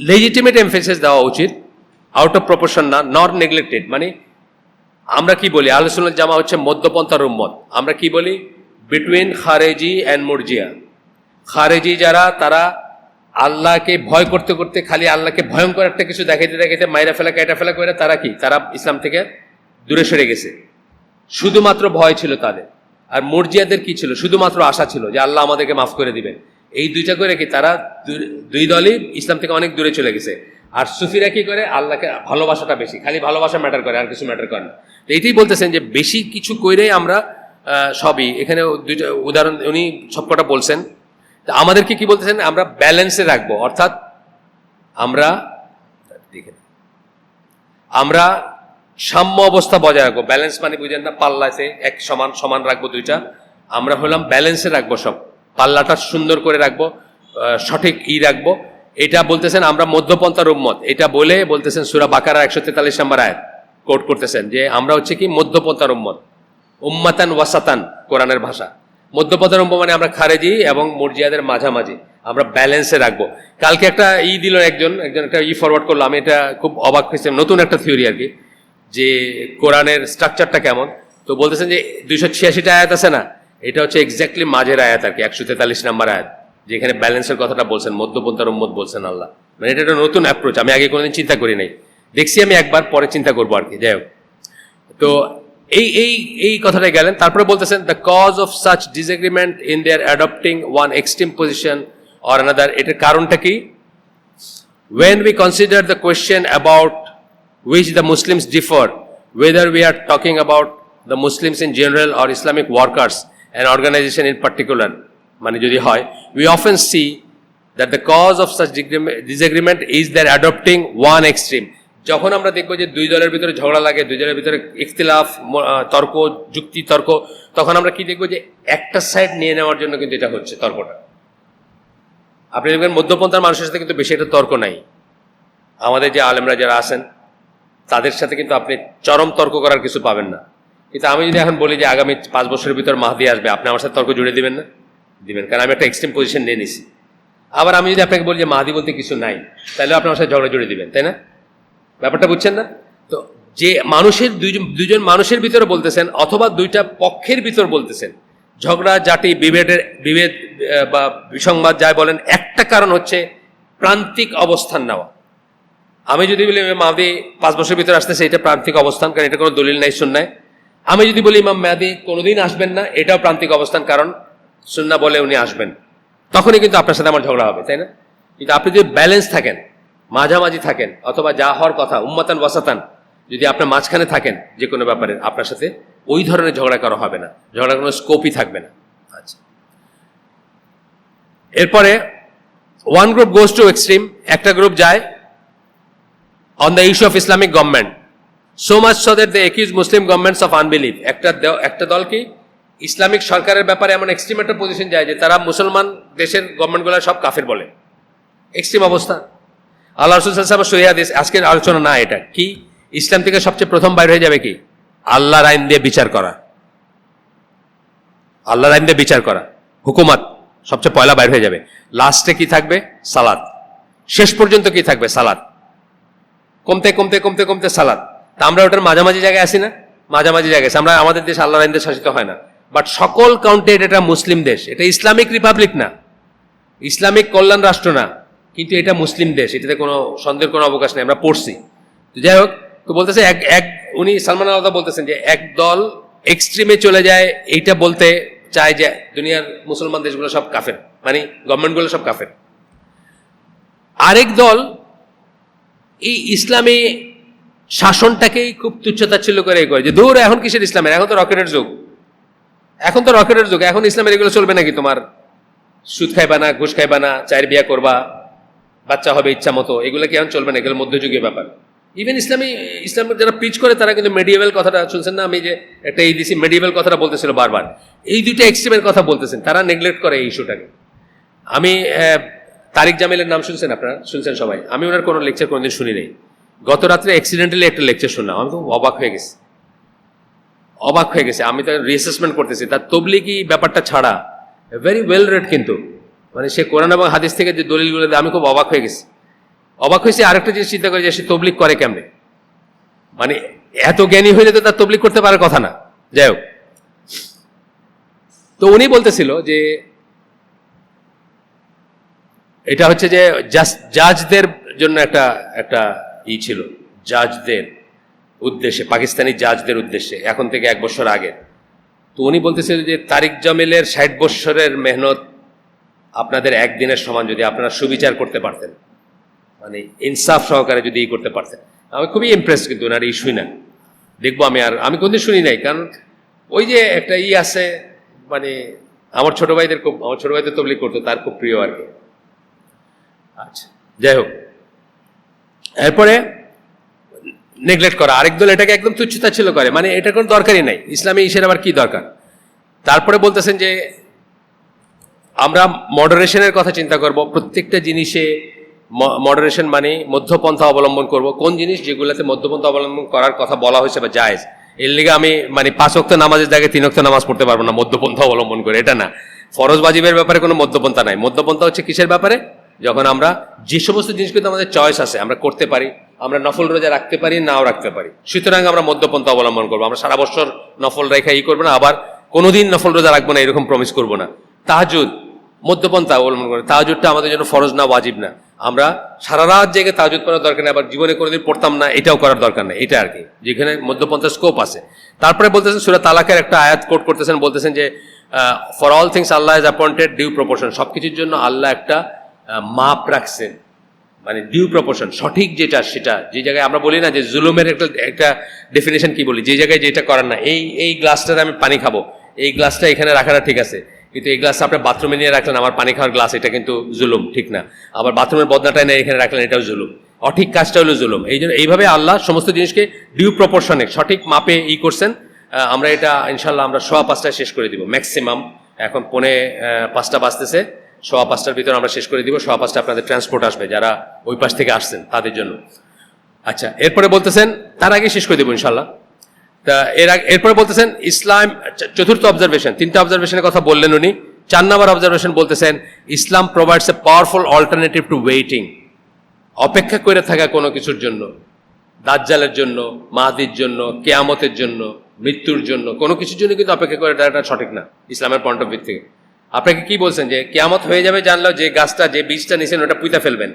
লেজিটিমেট এমফেসাইজ দেওয়া উচিত, আউট অফ প্রপোর্শন না, নট নেগলেক্টেড। মানে আমরা কি বলি, আহলে সুন্নাত জামা হচ্ছে মধ্যপন্থার উম্মত। আমরা কি বলি, বিটুইন খারেজি অ্যান্ড মুরজিয়া। খারেজি যারা, তারা আল্লাহকে ভয় করতে করতে, খালি আল্লাহকে ভয়ঙ্কর একটা কিছু দেখাইতে দেখাইতে মাইরা ফেলা কেটা ফেলা করে তারা কি, তারা ইসলাম থেকে দূরে সরে গেছে। শুধুমাত্র ভয় ছিল তাদের। আর মুরজিয়াদের কি ছিল, শুধুমাত্র আশা ছিল যে আল্লাহ আমাদেরকে মাফ করে দিবেন। এই দুইটা করে কি তারা দুই দলই ইসলাম থেকে অনেক দূরে চলে গেছে। আর সুফিরা কি করে, আল্লাহকে ভালোবাসাটা বেশি, খালি ভালোবাসা ম্যাটার করে, আর কিছু ম্যাটার করে না। তো এইটাই বলতেছেন যে বেশি কিছু কইরেই আমরা সবই, এখানে দুইটা উদাহরণ উনি সবকটা বলছেন। তা আমাদেরকে কি বলতেছেন, আমরা ব্যালেন্সে রাখবো, অর্থাৎ আমরা সাম্য অবস্থা বজায় রাখবো। ব্যালেন্স মানে বুঝেন না, পাল্লাতে এক সমান সমান রাখবো দুইটা। আমরা হলাম ব্যালেন্সে রাখবো, সব পাল্লাটা সুন্দর করে রাখবো, সঠিক রাখবো। এটা বলতেছেন আমরা মধ্যপন্থার উম্মত। এটা বলে বলতেছেন সূরা বাকারা 143 নম্বর আয়াত কোট করতেছেন যে আমরা হচ্ছে কি মধ্যপন্থার উম্মত, উম্মাতান ওয়াসাতান কোরআনের ভাষা। মধ্যপন্থার উম্মত মানে আমরা খারেজি এবং মুরজিয়াদের মাঝামাঝি, আমরা ব্যালেন্সে রাখবো। কালকে একটা দিল একজন একটা ফরওয়ার্ড করলো, আমি এটা খুব অবাক হয়েছিলাম, নতুন একটা থিওরি আর কি, যে কোরআনের স্ট্রাকচারটা কেমন। তো বলতেছেন যে 286টা আয়াত আছে না, এটা হচ্ছে এক্স্যাক্টলি মাঝের আয়াত আর কি, 143 নম্বর আয়াত, যেখানে ব্যালেন্সের কথাটা বলছেন, মধ্যপন্থার উম্মত বলছেন আল্লাহ। মানে এটা একটা নতুন অ্যাপ্রোচ, আমি আগে কোনোদিন চিন্তা করি নাই, দেখছি আমি একবার, পরে চিন্তা করবো আর কি। যাই হোক, তো এই কথাটাই গেলেন। তারপরে বলতেছেন the cause of such disagreement in their adopting one extreme position or another. এটার কারণটা কি? When we consider the question about which the Muslims differ, whether we are talking about the Muslims in general or Islamic workers and organization in particular, মানে যদি হয়, we often see that the cause of such disagreement is their adopting one extreme. যখন আমরা দেখবো যে দুই দলের ভিতরে ঝগড়া লাগে, দুই দলের ভিতরে ইখতিলাফ, তর্ক, যুক্তি তর্ক, তখন আমরা কি দেখবো যে একটা সাইড নিয়ে নেওয়ার জন্য কিন্তু এটা হচ্ছে তর্কটা। আপনি দেখবেন মধ্যপন্থার মানুষের সাথে কিন্তু বেশি একটা তর্ক নাই। আমাদের যে আলেমরা যারা আছেন তাদের সাথে কিন্তু আপনি চরম তর্ক করার কিছু পাবেন না। কিন্তু আমি যদি এখন বলি যে আগামী 5 বছরের ভিতর মাহদি আসবে, আপনি আমার সাথে তর্ক জুড়ে দিবেন না? দিবেন, কারণ আমি একটা এক্সট্রিম পজিশন নিয়ে নিছি। আবার আমি যদি আপনাকে বলি যে মাহদি বলতে কিছু নাই, তাহলে আপনি আমার সাথে ঝগড়া জুড়ে দিবেন, তাই না? ব্যাপারটা বুঝছেন না? তো যে মানুষের দুইজন মানুষের ভিতরে বলতেছেন, অথবা দুইটা পক্ষের ভিতর বলতেছেন, ঝগড়া জাতি বিভেদ বা বিসংবাদ যাই বলেন, একটা কারণ হচ্ছে প্রান্তিক অবস্থান নেওয়া। আমি যদি বলি মাহদি 5 বছরের ভিতরে আসতেছে, এটা প্রান্তিক অবস্থান, কারণ এটা কোনো দলিল নাই সুন্নায়। আমি যদি বলি ইমাম মেহেদী কোনোদিন আসবেন না, এটাও প্রান্তিক অবস্থান, কারণ সুন্নাহ বলে উনি আসবেন। তখনই কিন্তু আপনার সাথে আমার ঝগড়া হবে, তাই না? কিন্তু আপনি যদি ব্যালেন্স থাকেন, মাঝামাঝি থাকেন, অথবা যা হওয়ার কথা উম্মাতান ওয়াসাতান, যদি আপনার মাঝখানে থাকেন যে কোনো ব্যাপারে, আপনার সাথে ওই ধরনের ঝগড়া করা হবে না, ঝগড়ার কোনো স্কোপই থাকবে না। আচ্ছা, এরপরে one group goes to extreme, একটা গ্রুপ যায় on the issue of Islamic government, so much so that they accuse Muslim governments of unbelief. একটা দল কি ইসলামিক সরকারের ব্যাপারে এমন এক্সট্রিম একটা পজিশন যায় যে তারা মুসলমান দেশের গভর্নমেন্টগুলো সব কাফের বলে। এক্সট্রিম অবস্থা। আল্লাহ রাসূল সাল্লাল্লাহু আলাইহি ওয়াসাল্লাম সহিহ হাদিস, আজকের আলোচনা না এটা, কি ইসলাম থেকে সবচেয়ে প্রথম বাইর হয়ে যাবে কি? আল্লাহর আইন দিয়ে বিচার করা, আল্লাহর আইন দিয়ে বিচার করা, হুকুমত সবচেয়ে পয়লা বাইর হয়ে যাবে। লাস্টে কি থাকবে? সালাত। শেষ পর্যন্ত কি থাকবে? সালাত। কমতে কমতে কমতে কমতে সালাত। তা আমরা ওটার মাঝামাঝি জায়গায় আসি না? মাঝামাঝি জায়গায় আমরা, আমাদের দেশ আল্লাহর আইন দিয়ে শাসিত হয় না, বাট সকল কাউন্টেড এটা মুসলিম দেশ, এটা ইসলামিক রিপাবলিক না, ইসলামিক কল্যাণ রাষ্ট্র না, কিন্তু এটা মুসলিম দেশ, এটাতে কোনো সন্দেহের কোনো অবকাশ নেই, আমরা পড়ছি। তো যাই হোক, তো বলতেছে উনি সালমান আলাদা বলতেছেন যে এক দল এক্সট্রিমে চলে যায়, এইটা বলতে চায় যে দুনিয়ার মুসলমান দেশগুলো সব কাফের, মানে গভর্নমেন্টগুলো সব কাফের। আরেক দল এই ইসলামী শাসনটাকেই খুব তুচ্ছতাচ্ছিল্য করে যে দূর, এখন কিসের ইসলামের, এখন তো রকেটের যুগ, এখন তো রকেটের যুগ, এখন ইসলামের এগুলো চলবে নাকি? তোমার সুদ খাইবা না, ঘুষ খাইবা না, চায়ের বিয়া করবা, বাচ্চা হবে ইচ্ছা মতো, এগুলো কি এখন চলবে না? এগুলো মধ্যযুগীয় ব্যাপার। ইভেন ইসলাম যারা পিচ করে তারা কিন্তু মেডিয়েভেল কথাটা শুনছেন না? আমি যে একটা এই দিছি মেডিয়েভেল কথাটা বলতেছিল বারবার, এই দুইটা এক্সট্রিমের কথা বলতেছেন, তারা নেগলেক্ট করে এই ইস্যুটাকে। আমি তারিক জামিলের নাম শুনছেন আপনারা? শুনছেন সবাই? আমি ওনার কোনো লেকচার কোনোদিন শুনি নাই। গত রাত্রে অ্যাক্সিডেন্টালি একটা লেকচার শুনলাম, আমি তো অবাক হয়ে গেছি। আমি তো রিঅ্যাসেসমেন্ট করতেছি তার তবলিগি ব্যাপারটা ছাড়া ভেরি ওয়েল রেড, কিন্তু মানে সে কোরআন এবং হাদিস থেকে যে দলিলগুলো দেয় আমি খুব অবাক হয়ে গেছি। অবাক হয়েছি আরেকটা জিনিস চিন্তা করি যে সে তবলিগ করে কেমনে, মানে এত জ্ঞানী হইলে তো তার তবলিগ করতে পারার কথা না। যাই হোক, তো উনি বলতেছিল যে এটা হচ্ছে যে জাজদের জন্য একটা ছিল, জাজদের উদ্দেশ্যে, পাকিস্তানি জাজদের উদ্দেশ্যে, এখন থেকে 1 বছর আগে। তো উনি বলতেছিল যে তারিক জামিলের 60 বছরের মেহনত আপনাদের একদিনের সমান যদি আপনারা সুবিচার করতে পারতেন, মানে ইনসাফ সহকারে যদি করতে পারতেন। আমি খুবই ইমপ্রেস, কিন্তু ওনার শুই না, দেখবো আমি কোনদিন শুনি নাই। কারণ ওই যে একটা আছে, মানে আমার ছোট ভাইদের তবলিগ করতো, তার খুব প্রিয় আর কি। আচ্ছা, যাই হোক, এরপরে নেগলেক্ট করা, আরেক দল এটাকে একদম তুচ্ছতা ছিল করে, মানে এটা কোনো দরকারই নাই, ইসলামে ইসের আবার কি দরকার। তারপরে বলতেছেন যে আমরা মডারেশনের কথা চিন্তা করব, প্রত্যেকটা জিনিসে মডারেশন মানে মধ্যপন্থা অবলম্বন করব। কোন জিনিস যেগুলোতে মধ্যপন্থা অবলম্বন করার কথা বলা হয়েছে বা জায়েজ, এর লিগে আমি মানে 5 ওয়াক্ত নামাজের জায়গায় 3 ওয়াক্ত নামাজ পড়তে পারবো না মধ্যপন্থা অবলম্বন করে, এটা না। ফরজ ওয়াজিবের ব্যাপারে কোনো মধ্যপন্থা নাই। মধ্যপন্থা হচ্ছে কিসের ব্যাপারে? যখন আমরা যে সমস্ত জিনিসগুলো আমাদের চয়েস আছে, আমরা করতে পারি, আমরা নফল রোজা রাখতে পারি, নাও রাখতে পারি, সুতরাং আমরা মধ্যপন্থা অবলম্বন করবো। আমরা সারা বছর নফল রেখা করবো না, আবার কোনোদিন নফল রোজা রাখবো না, এরকম প্রমিস করবো না। তাহাজ্জুদ মধ্যপন্থা অবলম্বন করে, তাহাজ্জুদটা আমাদের জন্য ফরজ না, ওয়াজিব না। আমরা সারা রাত জেগে তাহাজ্জুদ পড়ার দরকার নেই, আবার জীবনে কোনোদিন পড়তাম না, এটাও করার দরকার নেই, এটা আর কি, যেখানে মধ্যপন্থার স্কোপ আছে। তারপরে বলতেছেন সূরা তালাকের একটা আয়াত কোট করতেছেন, বলতেছেন যে for all things Allah is appointed due proportion, সবকিছুর জন্য আল্লাহ একটা মাপ রাখছেন, মানে ডিউ প্রপোর্শন, সঠিক যেটা সেটা। যে জায়গায় আমরা বলি না যে জুলুমের একটা ডেফিনেশন কি বলি, যে জায়গায় যেটা করার না, এই গ্লাসটাতে আমি পানি খাবো, এই গ্লাসটা এখানে রাখাটা ঠিক আছে, কিন্তু এই গ্লাসটা আপনি বাথরুমে নিয়ে রাখলেন, আমার পানি খাওয়ার গ্লাস, এটা কিন্তু জুলুম, ঠিক না। আবার বাথরুমের বদনাটা নিয়ে এখানে রাখলেন, এটাও জুলুম, অঠিক কাজটা হলো জুলুম। এই জন্য এইভাবে আল্লাহ সমস্ত জিনিসকে ডিউ প্রপোর্শনে সঠিক মাপে করছেন। আমরা এটা ইনশাল্লাহ আমরা 5:15 শেষ করে দিব ম্যাক্সিমাম। এখন 4:45 বাজতেছে, 5:15 ভিতরে আমরা শেষ করে দিব। 5:15 আপনাদের ট্রান্সপোর্ট আসবে, যারা ওই পাশ থেকে আসছেন তাদের জন্য। আচ্ছা, এরপরে বলতেছেন, তার আগে শেষ করে দেবো ইনশাল্লাহ। তা এরপরে বলতেছেন ইসলাম, চতুর্থ অবজারভেশন, 3টা অবজারভেশনের কথা বললেন উনি। 4 নম্বর অবজারভেশন বলতেছেন Islam provides a powerful alternative to waiting, অপেক্ষা করে থাকা কোনো কিছুর জন্য, দাজ্জালের জন্য, মাহদির জন্য, কিয়ামতের জন্য, মৃত্যুর জন্য, কোনো কিছুর জন্য কিন্তু অপেক্ষা করে থাকাটা সঠিক না ইসলামের পয়েন্ট অফ ভিউ থেকে। আপনাকে কি বলছেন যে কিয়ামত হয়ে যাবে জানলেও যে গাছটা, যে বীজটা নিছেন ওটা পুঁতে ফেলবেন,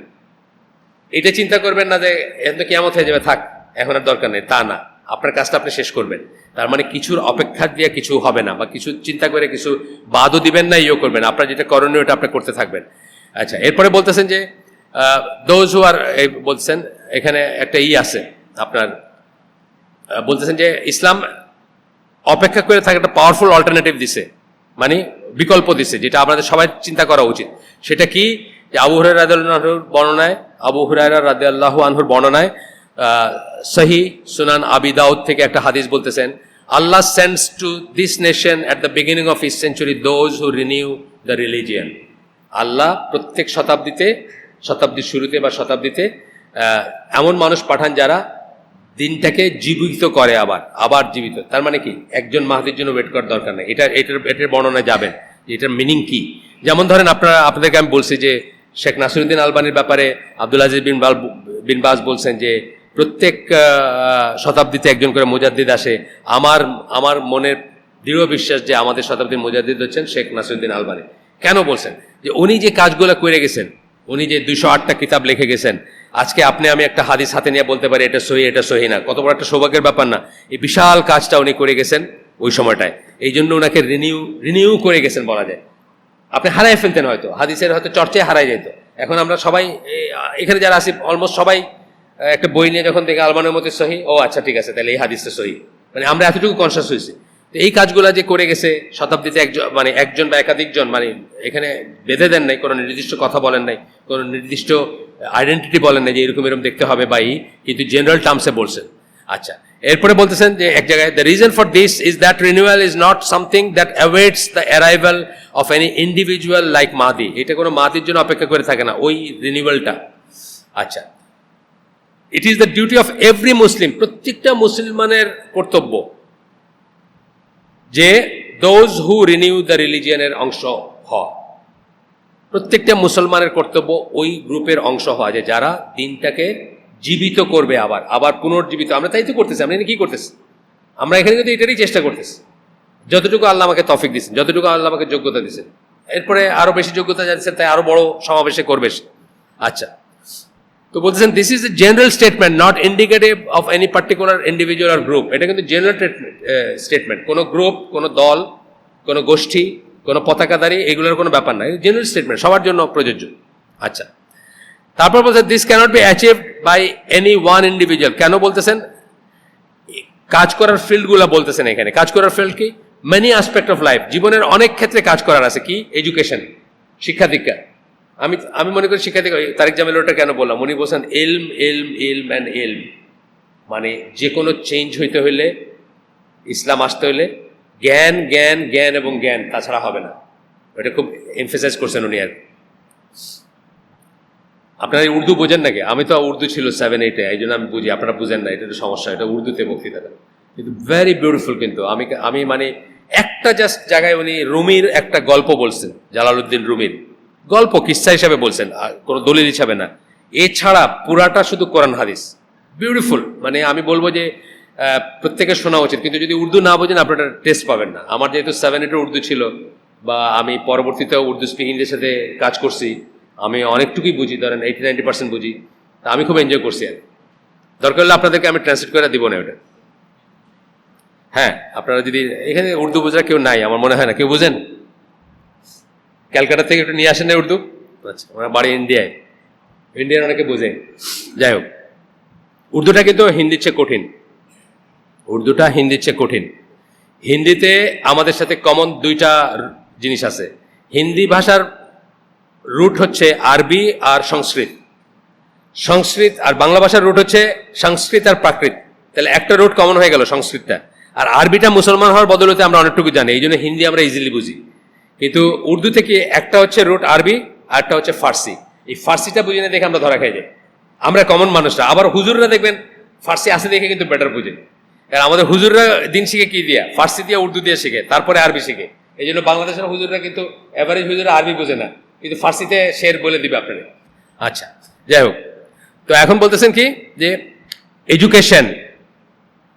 এটা চিন্তা করবেন না যে এখন তো কিয়ামত হয়ে যাবে, থাক এখন আর দরকার নেই, তা না। আপনার কাজটা আপনি শেষ করবেন। তার মানে কিছুর অপেক্ষা দিয়ে কিছু হবে না, বা কিছু চিন্তা করে কিছু বাদও দিবেন না, ইয়েও করবেন। আপনার যেটা করণীয় ওটা আপনি করতে থাকবেন। আচ্ছা, এরপরে বলতেছেন যে দোজ হু আর, বলছেন এখানে একটা আছে আপনার, বলতেছেন যে ইসলাম অপেক্ষা করে থাকে একটা পাওয়ারফুল অল্টারনেটিভ দিছে, মানে বিকল্প দিছে, যেটা আমাদের সবাই চিন্তা করা উচিত। সেটা কি? যে আবু হুরায়রা রাদিয়াল্লাহু আনহুর বর্ণনায় সহি সুনান আবি দাউদ থেকে একটা হাদিস বলতেছেন, Allah sends to this nation at the beginning of his century those who renew the religion. আল্লাহ প্রত্যেক শতাব্দীর শুরুতে বা শতাব্দীতে এমন মানুষ পাঠান যারা দিনটাকে জীবিত করে, আবার জীবিত। তার মানে কি? একজন মাহদির জন্য ওয়েট করার দরকার নেই। এটার বর্ণনায় যাবেন, এটার মিনিং কি। যেমন ধরেন আপনাদেরকে আমি বলছি যে শেখ নাসিরউদ্দিন আলবানির ব্যাপারে আব্দুল আজিজ বিন বাজ বলছেন যে প্রত্যেক শতাব্দীতে একজন করে মুজাদ্দিদ আসে। আমার মনের দৃঢ় বিশ্বাস যে আমাদের শতাব্দীর মুজাদ্দিদ হচ্ছেন শেখ নাসিরউদ্দিন আলবানি। কেন বলছেন? যে উনি যে কাজগুলো করে গেছেন, উনি যে 208টা কিতাব লিখে গেছেন, আজকে আমি একটা হাদিস হাতে নিয়ে বলতে পারি এটা সহি, এটা সহি না, কত বড় একটা সৌভাগ্যের ব্যাপার না? এই বিশাল কাজটা উনি করে গেছেন ওই সময়টায়, এই জন্য ওনাকে রিনিউ করে গেছেন বলা যায়। আপনি হারাই ফেলতেন, হয়তো হাদিসের হয়তো চর্চায় হারাই যেত। এখন আমরা সবাই এখানে যারা আছি অলমোস্ট সবাই একটা বই নিয়ে যখন দেখে আলবানের মতে সহি, ও আচ্ছা ঠিক আছে, তাহলে এই হাদিসটা সহি, মানে আমরা এতটুকু কনসাস হয়েছি। তো এই কাজগুলো যে করে গেছে শতাব্দীতে একজন বা একাধিকজন, মানে এখানে বেঁধে দেন নাই, কোনো নির্দিষ্ট কথা বলেন নাই, কোনো নির্দিষ্ট আইডেন্টিটি বলেন নাই যে এরকম দেখতে হবে বা কিন্তু জেনারেল টার্মসে বলছেন। আচ্ছা, এরপরে বলতেছেন যে এক জায়গায়, the reason for this is that renewal is not something that awaits the arrival of any individual like Mahdi. এটা কোনো মাদির জন্য অপেক্ষা করে থাকে না ওই রিনিউয়ালটা। আচ্ছা, it is the duty of every মুসলিম, প্রত্যেকটা মুসলমানের কর্তব্য যে দোজ হু রিনিউ দ্য রিলিজিয়ানের অংশ হওয়া। প্রত্যেকটা মুসলমানের কর্তব্য ওই গ্রুপের অংশ হওয়া, যে যারা দিনটাকে জীবিত করবে, আবার আবার পুনর্জীবিত। আমরা তাই তো করতেছি, আমরা কি করতেছি? আমরা এখানে কিন্তু এটারই চেষ্টা করতেছি, যতটুকু আল্লাহ আমাকে তৌফিক দিচ্ছেন, যতটুকু আল্লাহ আমাকে যোগ্যতা দিচ্ছেন। এরপরে আরো বেশি যোগ্যতা যাচ্ছেন, তাই আরো বড় সমাবেশে করবে। আচ্ছা, তো বলতেছেন this is a general statement not indicative of any particular individual or group. এটা কিন্তু জেনারেল স্টেটমেন্ট, কোনো গ্রুপ, কোনো দল, কোনো গোষ্ঠী, কোনো পতাকাধারী, এগুলোর কোনো ব্যাপার না। জেনারেল স্টেটমেন্ট, সবার জন্য প্রযোজ্য। আচ্ছা, তারপর বলছেন this cannot be achieved by any one individual. কেন বলতেছেন? কাজ করার ফিল্ডগুলো বলতেছেন এখানে। কাজ করার ফিল্ড কি? মেনি অ্যাসপেক্ট অফ লাইফ, জীবনের অনেক ক্ষেত্রে কাজ করার আছে। কি? এডুকেশন, শিক্ষা দীক্ষা। আমি মনে করি শিক্ষা দীক্ষা, তারিক জামিল ওটা কেন বললাম, উনি বলছেন ইলম ইলম ইলম অ্যান্ড ইলম, মানে যে কোনো চেঞ্জ হইতে হইলে, ইসলাম আসতে হইলে জ্ঞান জ্ঞান জ্ঞান এবং জ্ঞান, তাছাড়া হবে না। এটা খুব এমফেসাইজ করছেন উনি। আর আপনারা উর্দু বোঝেন নাকি? আমি তো উর্দু ছিল 7-8-এ, এই জন্য আমি বুঝি, আপনারা বুঝেন না, এটা তো সমস্যা। এটা উর্দুতে বক্তৃতাটা কিন্তু ভেরি বিউটিফুল। কিন্তু আমি মানে একটা জাস্ট জায়গায় উনি রুমির একটা গল্প বলছেন, জালালউদ্দিন রুমির গল্প কিস্সা হিসাবে বলছেন, কোনো দলিল হিসাবে না। এছাড়া পুরাটা শুধু কোরআন হাদিস, বিউটিফুল। মানে আমি বলবো যে প্রত্যেকের শোনা উচিত, কিন্তু যদি উর্দু না বোঝেন আপনারা টেস্ট পাবেন না। আমার যেহেতু 7-8-এর উর্দু ছিল, বা আমি পরবর্তীতে উর্দু স্পিকিংদের সাথে কাজ করছি, আমি অনেকটুকুই বুঝি, ধরেন 80-90% বুঝি। তা আমি খুব এনজয় করছি। আর দরকার হলে আপনাদেরকে আমি ট্রান্সলেট করে দিব না ওটা। হ্যাঁ, আপনারা যদি এখানে উর্দু বোঝার কেউ নাই আমার মনে হয় না, কেউ বুঝেন? ক্যালকাটা থেকে একটু নিয়ে আসেন না উর্দু? আচ্ছা, আমার বাড়ি ইন্ডিয়ায়, ইন্ডিয়ার অনেকে বোঝে। যাই হোক, উর্দুটা কিন্তু হিন্দির চেয়ে কঠিন। উর্দুটা হিন্দির চেয়ে কঠিন। হিন্দিতে আমাদের সাথে কমন দুইটা জিনিস আছে। হিন্দি ভাষার রুট হচ্ছে আরবি আর সংস্কৃত। সংস্কৃত আর বাংলা ভাষার রুট হচ্ছে সংস্কৃত আর প্রাকৃত। তাহলে একটা রুট কমন হয়ে গেল, সংস্কৃতটা। আর আরবিটা মুসলমান হওয়ার বদলতে আমরা অনেকটুকু জানি, এই জন্য হিন্দি আমরা ইজিলি বুঝি। কিন্তু উর্দু থেকে একটা হচ্ছে রুট আরবি, আর একটা হচ্ছে ফার্সি। এই ফার্সিটা বুঝে না দেখে আমরা ধরা খাই যাই, আমরা কমন মানুষরা। আবার হুজুররা দেখবেন ফার্সি আসে দেখে কিন্তু বেটার বুঝে। আর আমাদের হুজুররা দিন শিখে কি দিয়া? ফার্সি দিয়ে, উর্দু দিয়ে শিখে, তারপরে আরবি শিখে। এই জন্য বাংলাদেশের হুজুররা কিন্তু এভারেজ হুজুররা আরবি বোঝে না, কিন্তু ফার্সিতে শের বলে দিবে আপনাদের। আচ্ছা, যাই হোক, তো এখন বলতেছেন কি যে এডুকেশন,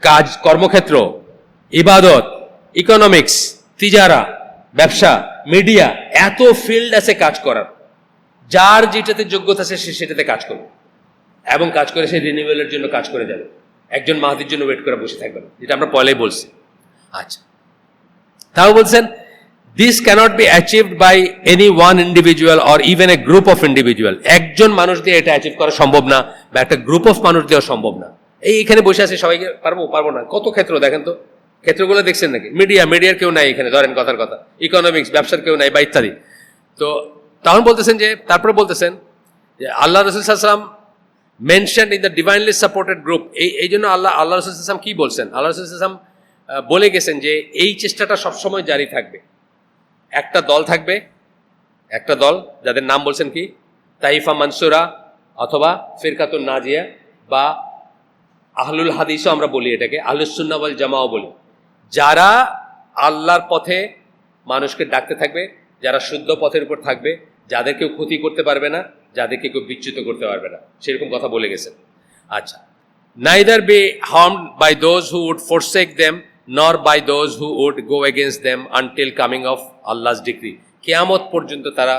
কাজ, কর্মক্ষেত্র, ইবাদত, ইকোনমিক্স, তিজারা, ব্যবসা, মিডিয়া, এত ফিল্ড আছে কাজ করার। যার যেটাতে যোগ্যতা আছে সে সেটাতে কাজ করবে, এবং কাজ করে সে রিনিউয়ালের জন্য কাজ করে যাবে। একজন মাহাদির জন্য ওয়েট করে বসে থাকবে না, যেটা আমরা পয়লাই বলছি। আচ্ছা, তাও বলছেন this cannot be achieved by any one individual or even a group of individual. একজন মানুষ দিয়ে এটা অ্যাচিভ করা সম্ভব না, বা একটা গ্রুপ অফ মানুষ দেওয়া সম্ভব না। এখানে বসে আছে সবাইকে পারবো না। কত ক্ষেত্র দেখেন তো, ক্ষেত্রগুলো দেখছেন নাকি? মিডিয়ার কেউ নাই এখানে, ধরেন কথার কথা। ইকোনমিক্স, ব্যবসার কেউ নাই, বা ইত্যাদি। তো তখন বলতেছেন যে, তারপরে বলতেছেন যে আল্লাহ রসুল সাল্লাম mention in the divinely supported group. এই জন্য আল্লাহ রসুল সাল্লাম কি বলছেন? আল্লাহ রসুল সাল্লাম বলে গেছেন যে এই চেষ্টাটা সবসময় জারি থাকবে। একটা দল থাকবে, একটা দল যাদের নাম বলছেন কি তাইফা মানসুরা, অথবা ফিরকাতুন নাজিয়া, বা আহলুল হাদিসও আমরা বলি, এটাকে আহলুস সুন্নাহ ওয়াল জামাও বলি। যারা আল্লাহর পথে মানুষকে ডাকতে থাকবে, যারা শুদ্ধ পথের উপর থাকবে, যাদের কেউ ক্ষতি করতে পারবে না, যাদেরকে কেউ বিচ্যুত করতে পারবে না, সেরকম কথা বলে গেছেন। আচ্ছা, neither be harmed by those who would forsake them nor by those who would go against them until coming of Allah's decree. কিয়ামত পর্যন্ত তারা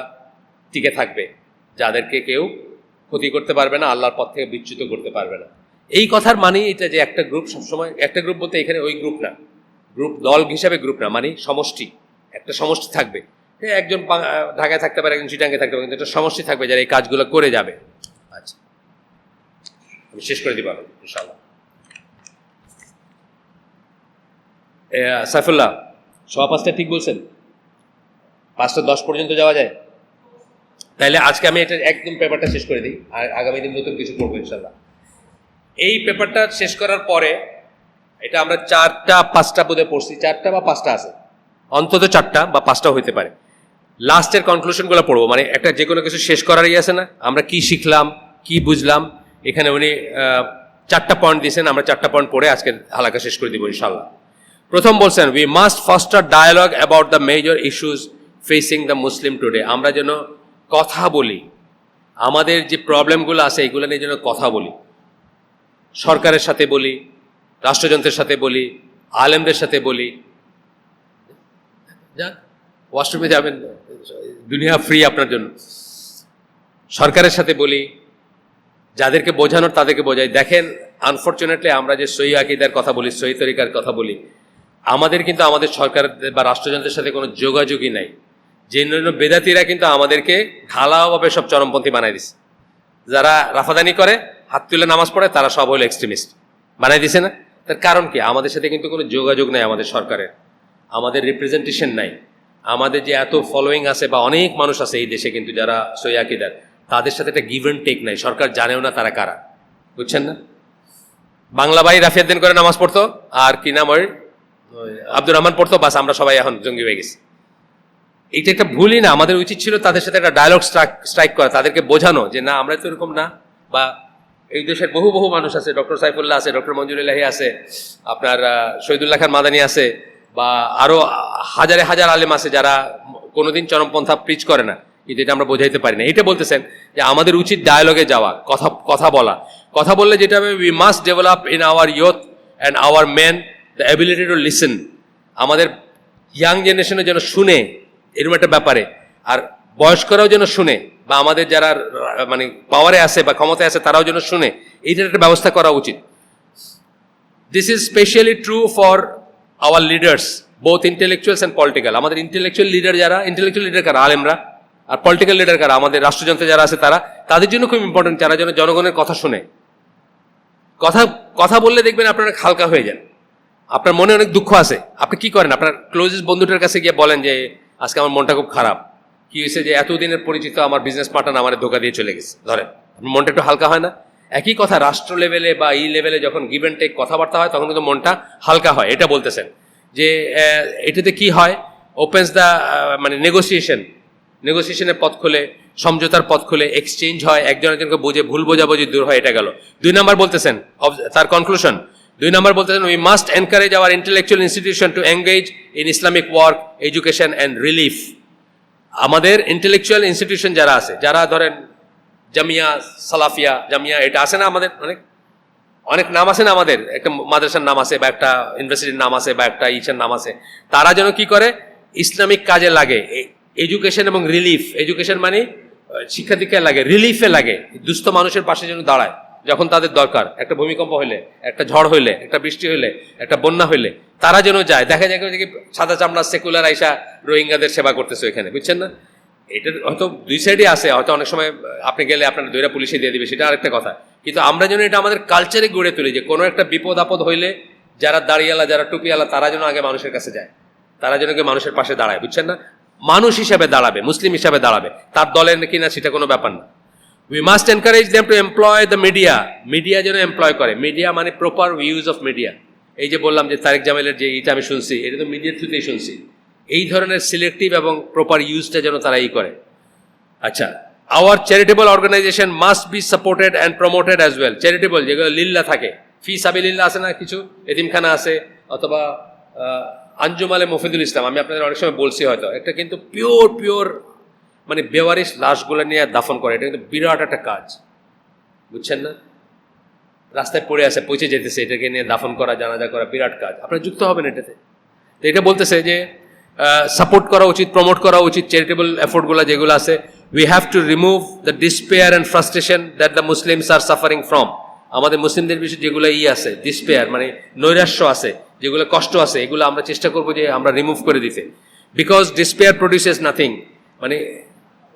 টিকে থাকবে, যাদেরকে কেউ ক্ষতি করতে পারবে না, আল্লাহর পথ থেকে বিচ্যুত করতে পারবে না। এই কথার মানে এটা যে একটা গ্রুপ সবসময়, একটা গ্রুপ বলতে এখানে ওই গ্রুপ না, গ্রুপ দল হিসাবে গ্রুপ না, মানে সমষ্টি, একটা সমষ্টি থাকবে। একজন ঢাকায় থাকতে পারে, একজন চিটাঙ্গে থাকতে পারে, কিন্তু একটা সমষ্টি থাকবে যারা এই কাজগুলো করে যাবে। আচ্ছা, আমি শেষ করে দিব ইনশাআল্লাহ। সাইফুল্লাহ, 5:15 ঠিক বলছেন? 5:10 পর্যন্ত যাওয়া যায়? তাহলে আজকে আমি এটা একদম পেপারটা শেষ করে দিই, আর আগামী দিন নতুন কিছু করবো ইনশাল্লাহ। এই পেপারটা শেষ করার পরে এটা আমরা 4টা 5টা বোধহয় পড়ছি, 4টা বা 5টা আছে, অন্তত 4টা বা 5টাও হইতে পারে। লাস্টের কনক্লুশনগুলো পড়বো, মানে একটা যে কোনো কিছু শেষ করারই আছে না, আমরা কি শিখলাম কি বুঝলাম। এখানে উনি 4টা পয়েন্ট দিয়েছেন, আমরা 4টা পয়েন্ট পড়ে আজকে হালাকা শেষ করে দিব ইনশাল্লাহ। প্রথম বলছেন, we must foster dialogue about the major issues facing the Muslim today. আমরা যেন কথা বলি, আমাদের যে প্রবলেমগুলো আছে এগুলো নিয়ে যেন কথা বলি, সরকারের সাথে বলি, রাষ্ট্রযন্ত্রের সাথে বলি, আলেমদের সাথে বলি। যাক, ওয়াশরুমে যাবেন, দুনিয়া ফ্রি আপনার জন্য। সরকারের সাথে বলি, যাদেরকে বোঝানোর তাদেরকে বোঝাই। দেখেন, আনফর্চুনেটলি আমরা যে সহি আকীদার কথা বলি, সহি তরিকার কথা বলি, আমাদের কিন্তু আমাদের সরকার বা রাষ্ট্রযন্ত্রের সাথে কোনো যোগাযোগই নাই। যে জন্য বেদাতিরা কিন্তু আমাদেরকে ঢালাওভাবে সব চরমপন্থী বানাই দিছে। যারা রাফাদানি করে, হাত তুলে নামাজ পড়ে, তারা সব হলো এক্সট্রিমিস্ট বানাই দিছে না। তার কারণ কি? আমাদের সাথে কিন্তু কোনো যোগাযোগ নাই আমাদের সরকারের, আমাদের রিপ্রেজেন্টেশন নাই। আমাদের যে এত ফলোয়িং আছে বা অনেক মানুষ আছে এই দেশে কিন্তু যারা সহি আকীদার, তাদের সাথে একটা গিভ অ্যান্ড টেক নাই। সরকার জানেও না তারা কারা, বুঝছেন না? বাংলা ভাই রাফিয়াদ্দিন করে নামাজ পড়তো, আর কি নাম ওই আব্দুর রহমান পড়তো, বাস আমরা সবাই এখন জঙ্গি হয়ে গেছি। এইটা একটা ভুলই না। আমাদের উচিত ছিল তাদের সাথে একটা ডায়ালগ স্ট্রাইক করা, তাদেরকে বোঝানো যে না, আমরা তো এরকম না। বা এই দেশের বহু বহু মানুষ আছে, ডক্টর সাইফুল্লাহ আছে, ডক্টর মঞ্জুরুল্লাহি আছে, আপনার শহীদুল্লাহ খান মাদানী আছে, বা আরো হাজারে হাজার আলেম আছে যারা কোনোদিন চরমপন্থা প্রিচ করে না, কিন্তু এটা আমরা বোঝাইতে পারি না। এটা বলতেছেন যে আমাদের উচিত ডায়ালগে যাওয়া, কথা বলা। কথা বললে যেটা হবে, we must develop in our youth and our men the ability to listen. আমাদের ইয়াং জেনারেশনে যেন শুনে এরকম একটা ব্যাপারে, আর বয়স্করাও যেন শুনে, বা আমাদের যারা মানে পাওয়ারে আছে বা ক্ষমতায় আছে তারাও যেন শুনে, এইটার একটা ব্যবস্থা করা উচিত। This is specially true for our leaders, both intellectuals and political. আমাদের ইন্টেলেকচুয়াল লিডার যারা, ইন্টেলেকচুয়াল লিডার কারা? আলেমরা। আর পলিটিক্যাল লিডার কারা? আমাদের রাষ্ট্রযন্ত্রে যারা আছে তারা। তাদের জন্য খুব ইম্পর্টেন্ট, যারা যেন জনগণের কথা শুনে। কথা বললে দেখবেন আপনারা হালকা হয়ে যান। আপনার মনে অনেক দুঃখ আছে, আপনি কি করেন? আপনার ক্লোজেস্ট বন্ধুটার কাছে গিয়ে বলেন যে আজকে আমার মনটা খুব খারাপ। কি হয়েছে? যে এতদিনের পরিচিত আমার বিজনেস পার্টনার আমার ধোকা দিয়ে চলে গেছে। ধরেন মনটা একটু হালকা হয় না? একই কথা রাষ্ট্র লেভেলে বা এই লেভেলে যখন গিভ অ্যান্ড টেক কথাবার্তা হয়, তখন কিন্তু মনটা হালকা হয়। এটা বলতেছেন যে এটাতে কি হয়, ওপেন্স দ্য মানে নেগোসিয়েশনের পথ খোলে, সমঝোতার পথ খোলে, এক্সচেঞ্জ হয়, একজন একজনকে বুঝে, ভুল বোঝাবুঝি দূর হয়। এটা গেল 2 নম্বর বলতেছেন, তার কনক্লুশন 2 নম্বর বলতেছেন, we must encourage our intellectual institution to engage in Islamic work, education and relief. আমাদের ইন্টেলেকচুয়াল ইনস্টিটিউশন যারা আছে, যারা ধরেন জামিয়া, সালাফিয়া জামিয়া, এটা আছে না আমাদের, অনেক নাম আছে না আমাদের, একটা মাদ্রাসার নাম আছে, বা একটা ইউনিভার্সিটির নাম আছে, বা একটা ইসের নাম আছে। তারা যেন কি করে, ইসলামিক কাজে লাগে, এডুকেশন এবং রিলিফ। এডুকেশন মানে শিক্ষা দীক্ষায় লাগে, রিলিফে লাগে, দুস্থ মানুষের পাশে যেন দাঁড়ায় যখন তাদের দরকার। একটা ভূমিকম্প হইলে, একটা ঝড় হইলে, একটা বৃষ্টি হইলে, একটা বন্যা হইলে তারা যেন যায়। দেখা যায় যে সাদা চামড়া সেকুলার আইসা রোহিঙ্গাদের সেবা করতেছে এখানে, বুঝছেন না? এটার হয়তো 2 সাইডই আছে, হয়তো অনেক সময় আপনি গেলে আপনার দৈরা পুলিশে দিয়ে দিবে, সেটা আরেকটা কথা। কিন্তু আমরা যেন এটা আমাদের কালচারে গড়ে তুলি যে কোনো একটা বিপদ আপদ হইলে যারা দাঁড়িয়ালা, যারা টুপিওয়ালা, তারা যেন আগে মানুষের কাছে যায়, তারা যেন মানুষের পাশে দাঁড়ায়, বুঝছেন না? মানুষ হিসাবে দাঁড়াবে, মুসলিম হিসাবে দাঁড়াবে, তার দলের কিনা সেটা কোনো ব্যাপার না। We must encourage them to employ the media যেন এমপ্লয় করে। মিডিয়া মানে প্রপার ইউজ অফ মিডিয়া। এই যে বললাম যে তারেক জামিলের যে এইটা আমি শুনছি, এটা তো মিডিয়ার থ্রুতেই শুনছি। এই ধরনের সিলেক্টিভ এবং প্রপার ইউজটা যেন তারা করে। আচ্ছা, our charitable organisation must be supported and promoted as well. Charitable যেগুলো লিল্লা থাকে, ফি সাবিলিল্লাহ আছে না, কিছু এতিমখানা আছে, অথবা আঞ্জুমালে মফিদুল ইসলাম, আমি আপনাদের অনেক সময় বলছি হয়তো, একটা কিন্তু পিওর মানে বেওয়ারিশ লাশগুলো নিয়ে দাফন করে। এটা কিন্তু বিরাট একটা কাজ, বুঝছেন না? রাস্তায় পড়ে আছে, পৌঁছে যেতেছে, এটাকে নিয়ে দাফন করা, জানাজা করা, বিরাট কাজ। আপনারা যুক্ত হবেন এটাতে। তো এটা বলতেছে যে সাপোর্ট করা উচিত, প্রমোট করা উচিত চ্যারিটেবল এফোর্টগুলো যেগুলো আছে। We have to remove the despair and frustration that the Muslims are suffering from. আমাদের মুসলিমদের বিষয়ে যেগুলো আছে, ডিসপেয়ার মানে নৈরাশ্য আছে, যেগুলো কষ্ট আছে, এগুলো আমরা চেষ্টা করবো যে আমরা রিমুভ করে দিতে। বিকজ ডিসপেয়ার প্রডিউসেস নাথিং, মানে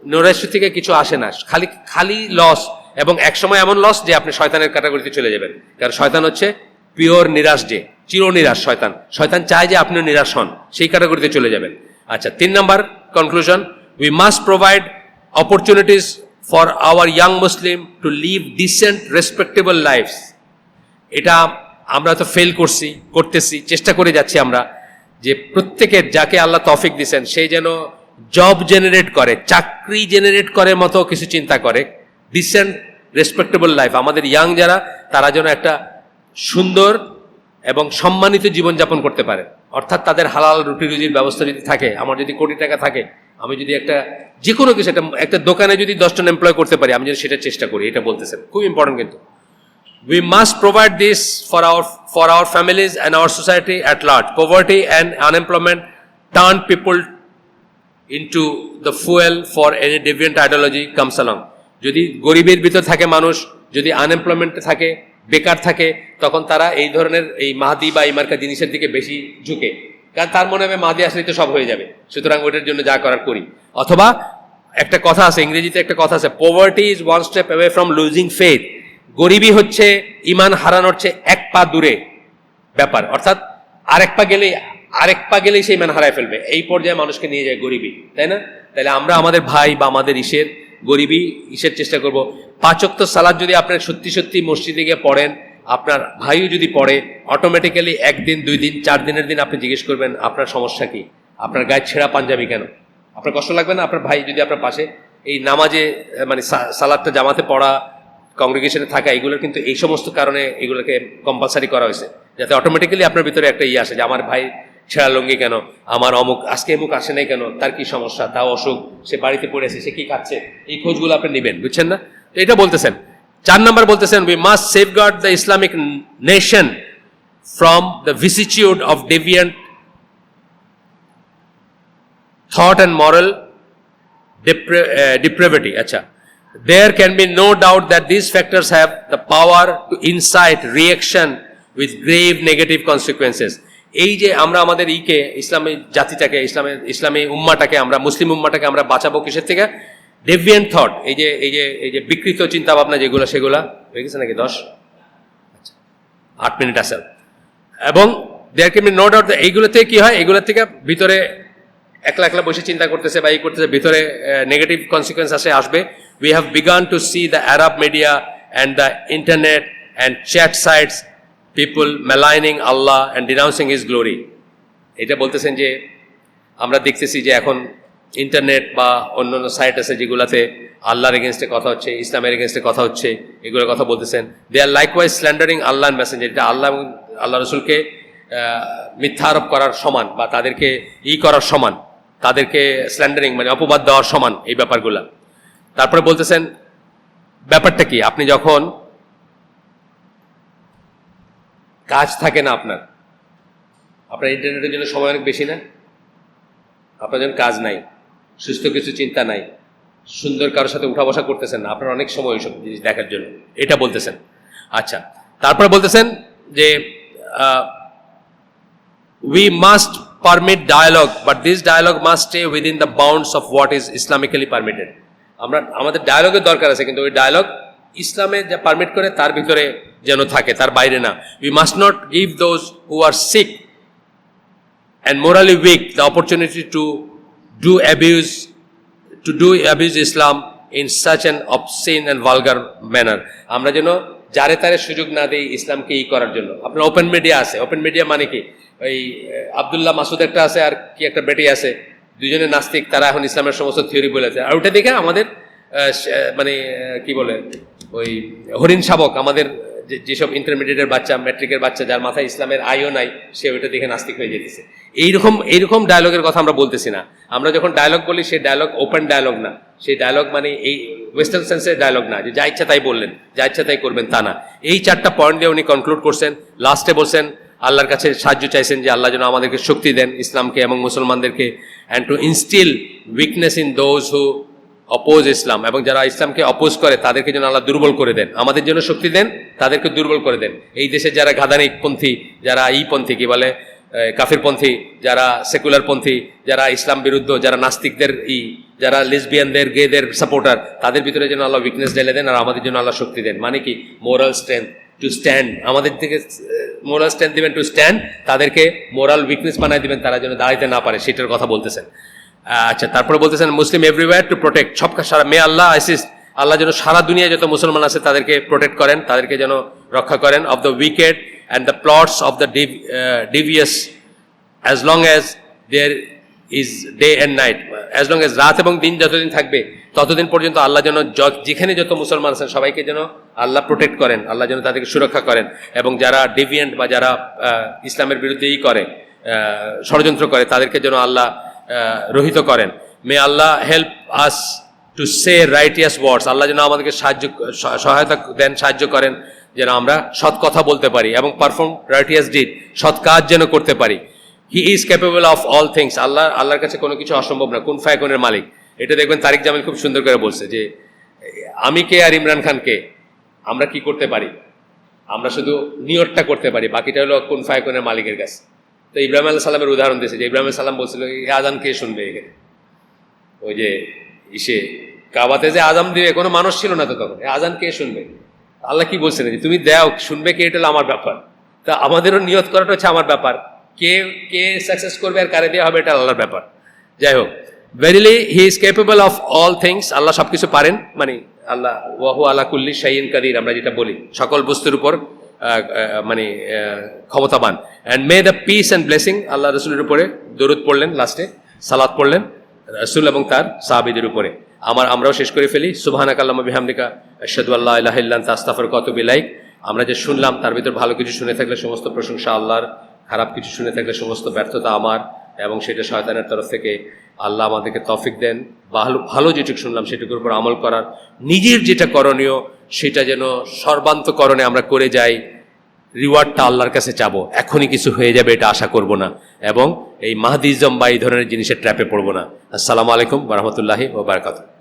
নৈরাশ্য থেকে কিছু আসে না, খালি লস। এবং একসময় এমন লস যে আপনি শয়তানের ক্যাটাগরিতে চলে যাবেন, কারণ শয়তান হচ্ছে পিওর নিরাশ, যে চিরনিরাশ শয়তান চায় যে আপনিও নিরাশ হন, সেই ক্যাটাগরিতে চলে যাবেন। আচ্ছা, 3 number conclusion, we must provide opportunities for our young Muslim to live decent respectable lives. এটা আমরা তো ফেল করতেছি, চেষ্টা করে যাচ্ছি আমরা যে প্রত্যেকের যাকে আল্লাহ তৌফিক দিয়েছেন সে যেন জব জেনারেট করে, চাকরি জেনারেট করে মতো কিছু চিন্তা করে, ডিসেন্ট রেসপেক্টেবল লাইফ। আমাদের ইয়াং যারা তারা যেন একটা সুন্দর এবং সম্মানিত জীবনযাপন করতে পারে, অর্থাৎ তাদের হালাল রুটি রুজির ব্যবস্থা যদি থাকে, আমার যদি কোটি টাকা থাকে, আমি যদি একটা যে কোনো কিছু একটা দোকানে যদি 10 জন এমপ্লয় করতে পারি, আমি যদি সেটা চেষ্টা করি, এটা বলতেছেন খুব ইম্পর্টেন্ট। কিন্তু we must provide this for our families and our society at large. Poverty and unemployment turn people into the fuel for any deviant ideology comes along. যদি গরিবের ভিতর থাকে মানুষ, যদি আনএমপ্লয়মেন্ট থাকে, বেকার থাকে, তখন তারা এই ধরনের এই মাহাদি বা ইমার্কা জিনিসের দিকে বেশি ঝুঁকে, কারণ তার মনে হবে মাহাদি আসলেই তো সব হয়ে যাবে, সুতরাং ওইটার জন্য যা করার করি। অথবা একটা কথা আছে, ইংরেজিতে একটা কথা আছে, poverty is one step away from losing faith. গরিবই হচ্ছে ইমান হারানোর চেয়ে এক পা দূরে ব্যাপার, অর্থাৎ আরেক পা গেলেই সে ইমান হারায় ফেলবে, এই পর্যায়ে মানুষকে নিয়ে যায় গরিবই, তাই না? তাহলে আমরা আমাদের ভাই বা আমাদের গরিবই চেষ্টা করব। 5 ওয়াক্ত সালাত যদি আপনার সত্যি সত্যি মসজিদে গিয়ে পড়েন, আপনার ভাইও যদি পড়ে, অটোমেটিক্যালি 1 দিন 2 দিন 4 দিনের দিন আপনি জিজ্ঞেস করবেন আপনার সমস্যা কি, আপনার গায়ে ছেঁড়া পাঞ্জাবি কেন? আপনার কষ্ট লাগবে না? আপনার ভাই যদি আপনার পাশে এই নামাজে মানে সালাদটা জামাতে পড়া, কংগ্রিগেশনে থাকা, এগুলোর কিন্তু এই সমস্ত কারণে এগুলোকে কম্পালসারি করা হয়েছে, যাতে অটোমেটিক্যালি আপনার ভিতরে একটা আসে যে আমার ভাই ছেঁড়া লুঙ্গি কেন, আমার আজকে অমুক আসে নাই কেন, তার কি সমস্যা, তাও অসুখ, সে বাড়িতে পড়ে আছে, সে কি খাচ্ছে, এই খোঁজগুলো আপনি নেবেন, বুঝছেন না? তো এটা বলতেছেন। 4 নম্বর বলতেছেন, we must safeguard the Islamic nation from the vicissitude of deviant thought and moral depravity. আচ্ছা, there can be no doubt that these factors have the power to incite reaction with grave negative consequences. এই যে আমরা আমাদের ইসলামী জাতিটাকে, ইসলামী উম্মাটাকে, আমরা মুসলিম উম্মাটাকে আমরা বাঁচাবো কিসের থেকে? ডেভিয়েন্ট থট, এই যে বিকৃত চিন্তা ভাবনা যেগুলো, সেগুলা হয়ে গেছে নাকি 10? আচ্ছা, 8 মিনিট আছে। এবং there can be no doubt, এইগুলো থেকে কি হয়, এগুলোর থেকে ভিতরে একলা বসে চিন্তা করতেছে বা এই করতেছে, ভিতরে নেগেটিভ কনসিকুয়েন্স আসবে। We have begun to see the Arab media and the internet and chat sites, people maligning Allah and denouncing His glory. এটা বলতেছেন যে আমরা দেখতেছি যে এখন ইন্টারনেট বা অন্যান্য সাইট আছে যেগুলাতে আল্লাহর এগেনস্টে কথা হচ্ছে, ইসলামের এগেনস্টে কথা হচ্ছে, এগুলোর কথা বলতেছেন। দে আর লাইকওয়াইজ স্ল্যান্ডারিং আল্লাহ এন্ড মেসেঞ্জার, এটা আল্লাহ রসুলকে মিথ্যা আরোপ করার সমান, বা তাদেরকে করার সমান, তাদেরকে স্ল্যান্ডারিং মানে অপবাদ দেওয়ার সমান এই ব্যাপারগুলা। তারপরে বলতেছেন ব্যাপারটা কি, আপনি যখন কাজ থাকে না আপনার ইন্টারনেটের জন্য সময় অনেক বেশি না, আপনার যখন কাজ নাই, সুস্থ কিছু চিন্তা নাই, সুন্দর কারোর সাথে উঠা বসা করতেছেন না, আপনার অনেক সময় ওইসব জিনিস দেখার জন্য, এটা বলতেছেন। আচ্ছা, তারপরে বলতেছেন যে we must permit dialogue, but this dialogue must stay within the bounds of what is Islamically permitted. আমাদের ডায়ালগের দরকার আছে, কিন্তু ওই ডায়ালগ ইসলামে যা পারমিট করে তার ভিতরে যেন থাকে, তার বাইরে না। We must not give those who are sick and morally weak the opportunity to abuse Islam in such an obscene and vulgar manner. আমরা যেন যারে তারে সুযোগ না দেই ইসলামকে করার জন্য। আপনার ওপেন মিডিয়া আছে, ওপেন মিডিয়া মানে কি, ওই আব্দুল্লাহ মাসুদ একটা আছে, আর কি একটা বেটি আছে, দুজনে নাস্তিক, তারা এখন ইসলামের সমস্ত থিওরি বলেছে, আর ওটা দেখে আমাদের মানে কি বলে ওই হরিণ শাবক, আমাদের যেসব ইন্টারমিডিয়েটের বাচ্চা, ম্যাট্রিকের বাচ্চা, যার মাথায় ইসলামের আইও নাই, সে ওইটা দেখে নাস্তিক হয়ে যেতেছে। এইরকম ডায়লগের কথা আমরা বলতেছি না। আমরা যখন ডায়লগ বলি, সেই ডায়লগ ওপেন ডায়লগ না, সেই ডায়লগ মানে এই ওয়েস্টার্ন সেন্সের ডায়লগ না, যে যা ইচ্ছা তাই বললেন, যা ইচ্ছা তাই করবেন, তা না। এই 4টা পয়েন্ট দিয়ে উনি কনক্লুড করছেন। লাস্টে বলছেন আল্লাহর কাছে সাহায্য চাইছেন যে আল্লাহ যেন আমাদেরকে শক্তি দেন ইসলামকে এবং মুসলমানদেরকে, and to instil weakness in those who oppose Islam, এবং যারা ইসলামকে অপোজ করে তাদেরকে যেন আল্লাহ দুর্বল করে দেন, আমাদের জন্য শক্তি দেন, তাদেরকে দুর্বল করে দেন। এই দেশে যারা ঘাদানিক পন্থী, যারা পন্থী কি বলে কাফির পন্থী, যারা সেকুলার পন্থী, যারা ইসলাম বিরুদ্ধ, যারা নাস্তিকদের যারা লেসবিয়ানদের, গেদের সাপোর্টার, তাদের ভিতরে যেন আল্লাহ উইকনেস ঢেলে দেন, আর আমাদের জন্য আল্লাহ শক্তি দেন। মানে কি, মোরাল স্ট্রেংথ টু স্ট্যান্ড, আমাদের থেকে মোরাল স্ট্রেংথ দিবেন টু স্ট্যান্ড, তাদেরকে মোরাল উইকনেস বানায় দিবেন, তারা যেন দাঁড়াইতে না পারে, সেটার কথা বলতেছেন। আচ্ছা, তারপরে বলতেছেন মুসলিম এভরিওয়্যার টু প্রোটেক্ট, সব সারা, মে আল্লাহ অ্যাসিস্ট আল্লাহ যেন সারা দুনিয়ায় যত মুসলমান আছে তাদেরকে প্রোটেক্ট করেন, তাদেরকে যেন রক্ষা করেন of the wicked and the plots of the devious, as long as there is day and night, as long as রাত এবং দিন যতদিন থাকবে ততদিন পর্যন্ত আল্লাহ যেন যেখানে যত মুসলমান আছেন সবাইকে যেন আল্লাহ প্রোটেক্ট করেন, আল্লাহ যেন তাদেরকে সুরক্ষা করেন, এবং যারা ডেভিয়েন্ট বা যারা ইসলামের বিরুদ্ধেই করে, ষড়যন্ত্র করে, তাদেরকে যেন আল্লাহ রহিত করেন। May Allah help us to say righteous words, আল্লাহ যেন আমাদেরকে সহায়তা দেন, সাহায্য করেন যেন আমরা সৎ কথা বলতে পারি এবং পারফর্ম রাইটিয়াস ডিড, সৎ কাজ যেন করতে পারি। হি is capable of all things, আল্লাহর কাছে কোনো কিছু অসম্ভব না, কুন ফায়াকুনের মালিক। এটা দেখবেন তারিক জামিল খুব সুন্দর করে বলছে যে আমি কে আর ইমরান খানকে আমরা কি করতে পারি, আমরা শুধু নিয়তটা করতে পারি, বাকিটা হলো কুন ফায়াকুনের মালিকের কাছে। তো ইব্রাহিম আলাইহিস সালামের উদাহরণ দিয়েছে যে ইব্রাহিম আলাইহিস সালাম বলছিল আজান কে শুনবে এখানে, ওই যে কাবাতে যে আজান দিবে কোনো মানুষ ছিল না তো তখন, আজান কে শুনবে? আল্লাহ কি বলছেন যে তুমি দাও, শুনবে কে, এটা হলো আমার ব্যাপার। তা আমাদেরও নিয়ত করাটা হচ্ছে আমার ব্যাপার, কে কে সাকসেস করবে আর কারে দেওয়া হবে এটা আল্লাহর ব্যাপার। যাই হোক, verily he is capable of all things, আল্লাহ সব কিছু পারেন, মানে আল্লাহ ওয়াহু আলা কুল্লি শাইইন কাদির, আমরা যেটা বলি সকল বস্তুর উপর মানে ক্ষমতাবান। And may the peace and blessing, আল্লাহ রসুলের উপরে দরুদ পড়লেন, লাস্টে সালাত পড়লেন রসুল এবং তার সাহাবীদের উপরে। আমরাও শেষ করে ফেলি। সুবহানাকাল্লাহুম্মা বিহামদিকা আশহাদু আল্লা ইলাহা ইল্লা আনতা আস্তাগফিরুকা ওয়া আতুবু ইলাইক। আমরা যে শুনলাম তার ভিতর ভালো কিছু শুনে থাকলে সমস্ত প্রশংসা আল্লাহর, খারাপ কিছু শুনে থাকলে সমস্ত ব্যর্থতা আমার, এবং সেটা শয়তানের তরফ থেকে। আল্লাহ আমাদেরকে তৌফিক দেন ভালো যেটুকু শুনলাম সেটুকুর উপর আমল করার, নিজের যেটা করণীয় সেটা যেন সর্বান্তকরণে আমরা করে যাই। রিওয়ার্ডটা আল্লাহর কাছে চাবো, এখনই কিছু হয়ে যাবে এটা আশা করব না, এবং এই মাহদিজম বা এই ধরনের জিনিসের ট্র্যাপে পড়বো না। আসসালামু আলাইকুম ওয়া রাহমাতুল্লাহি ওয়া বারাকাতুহু।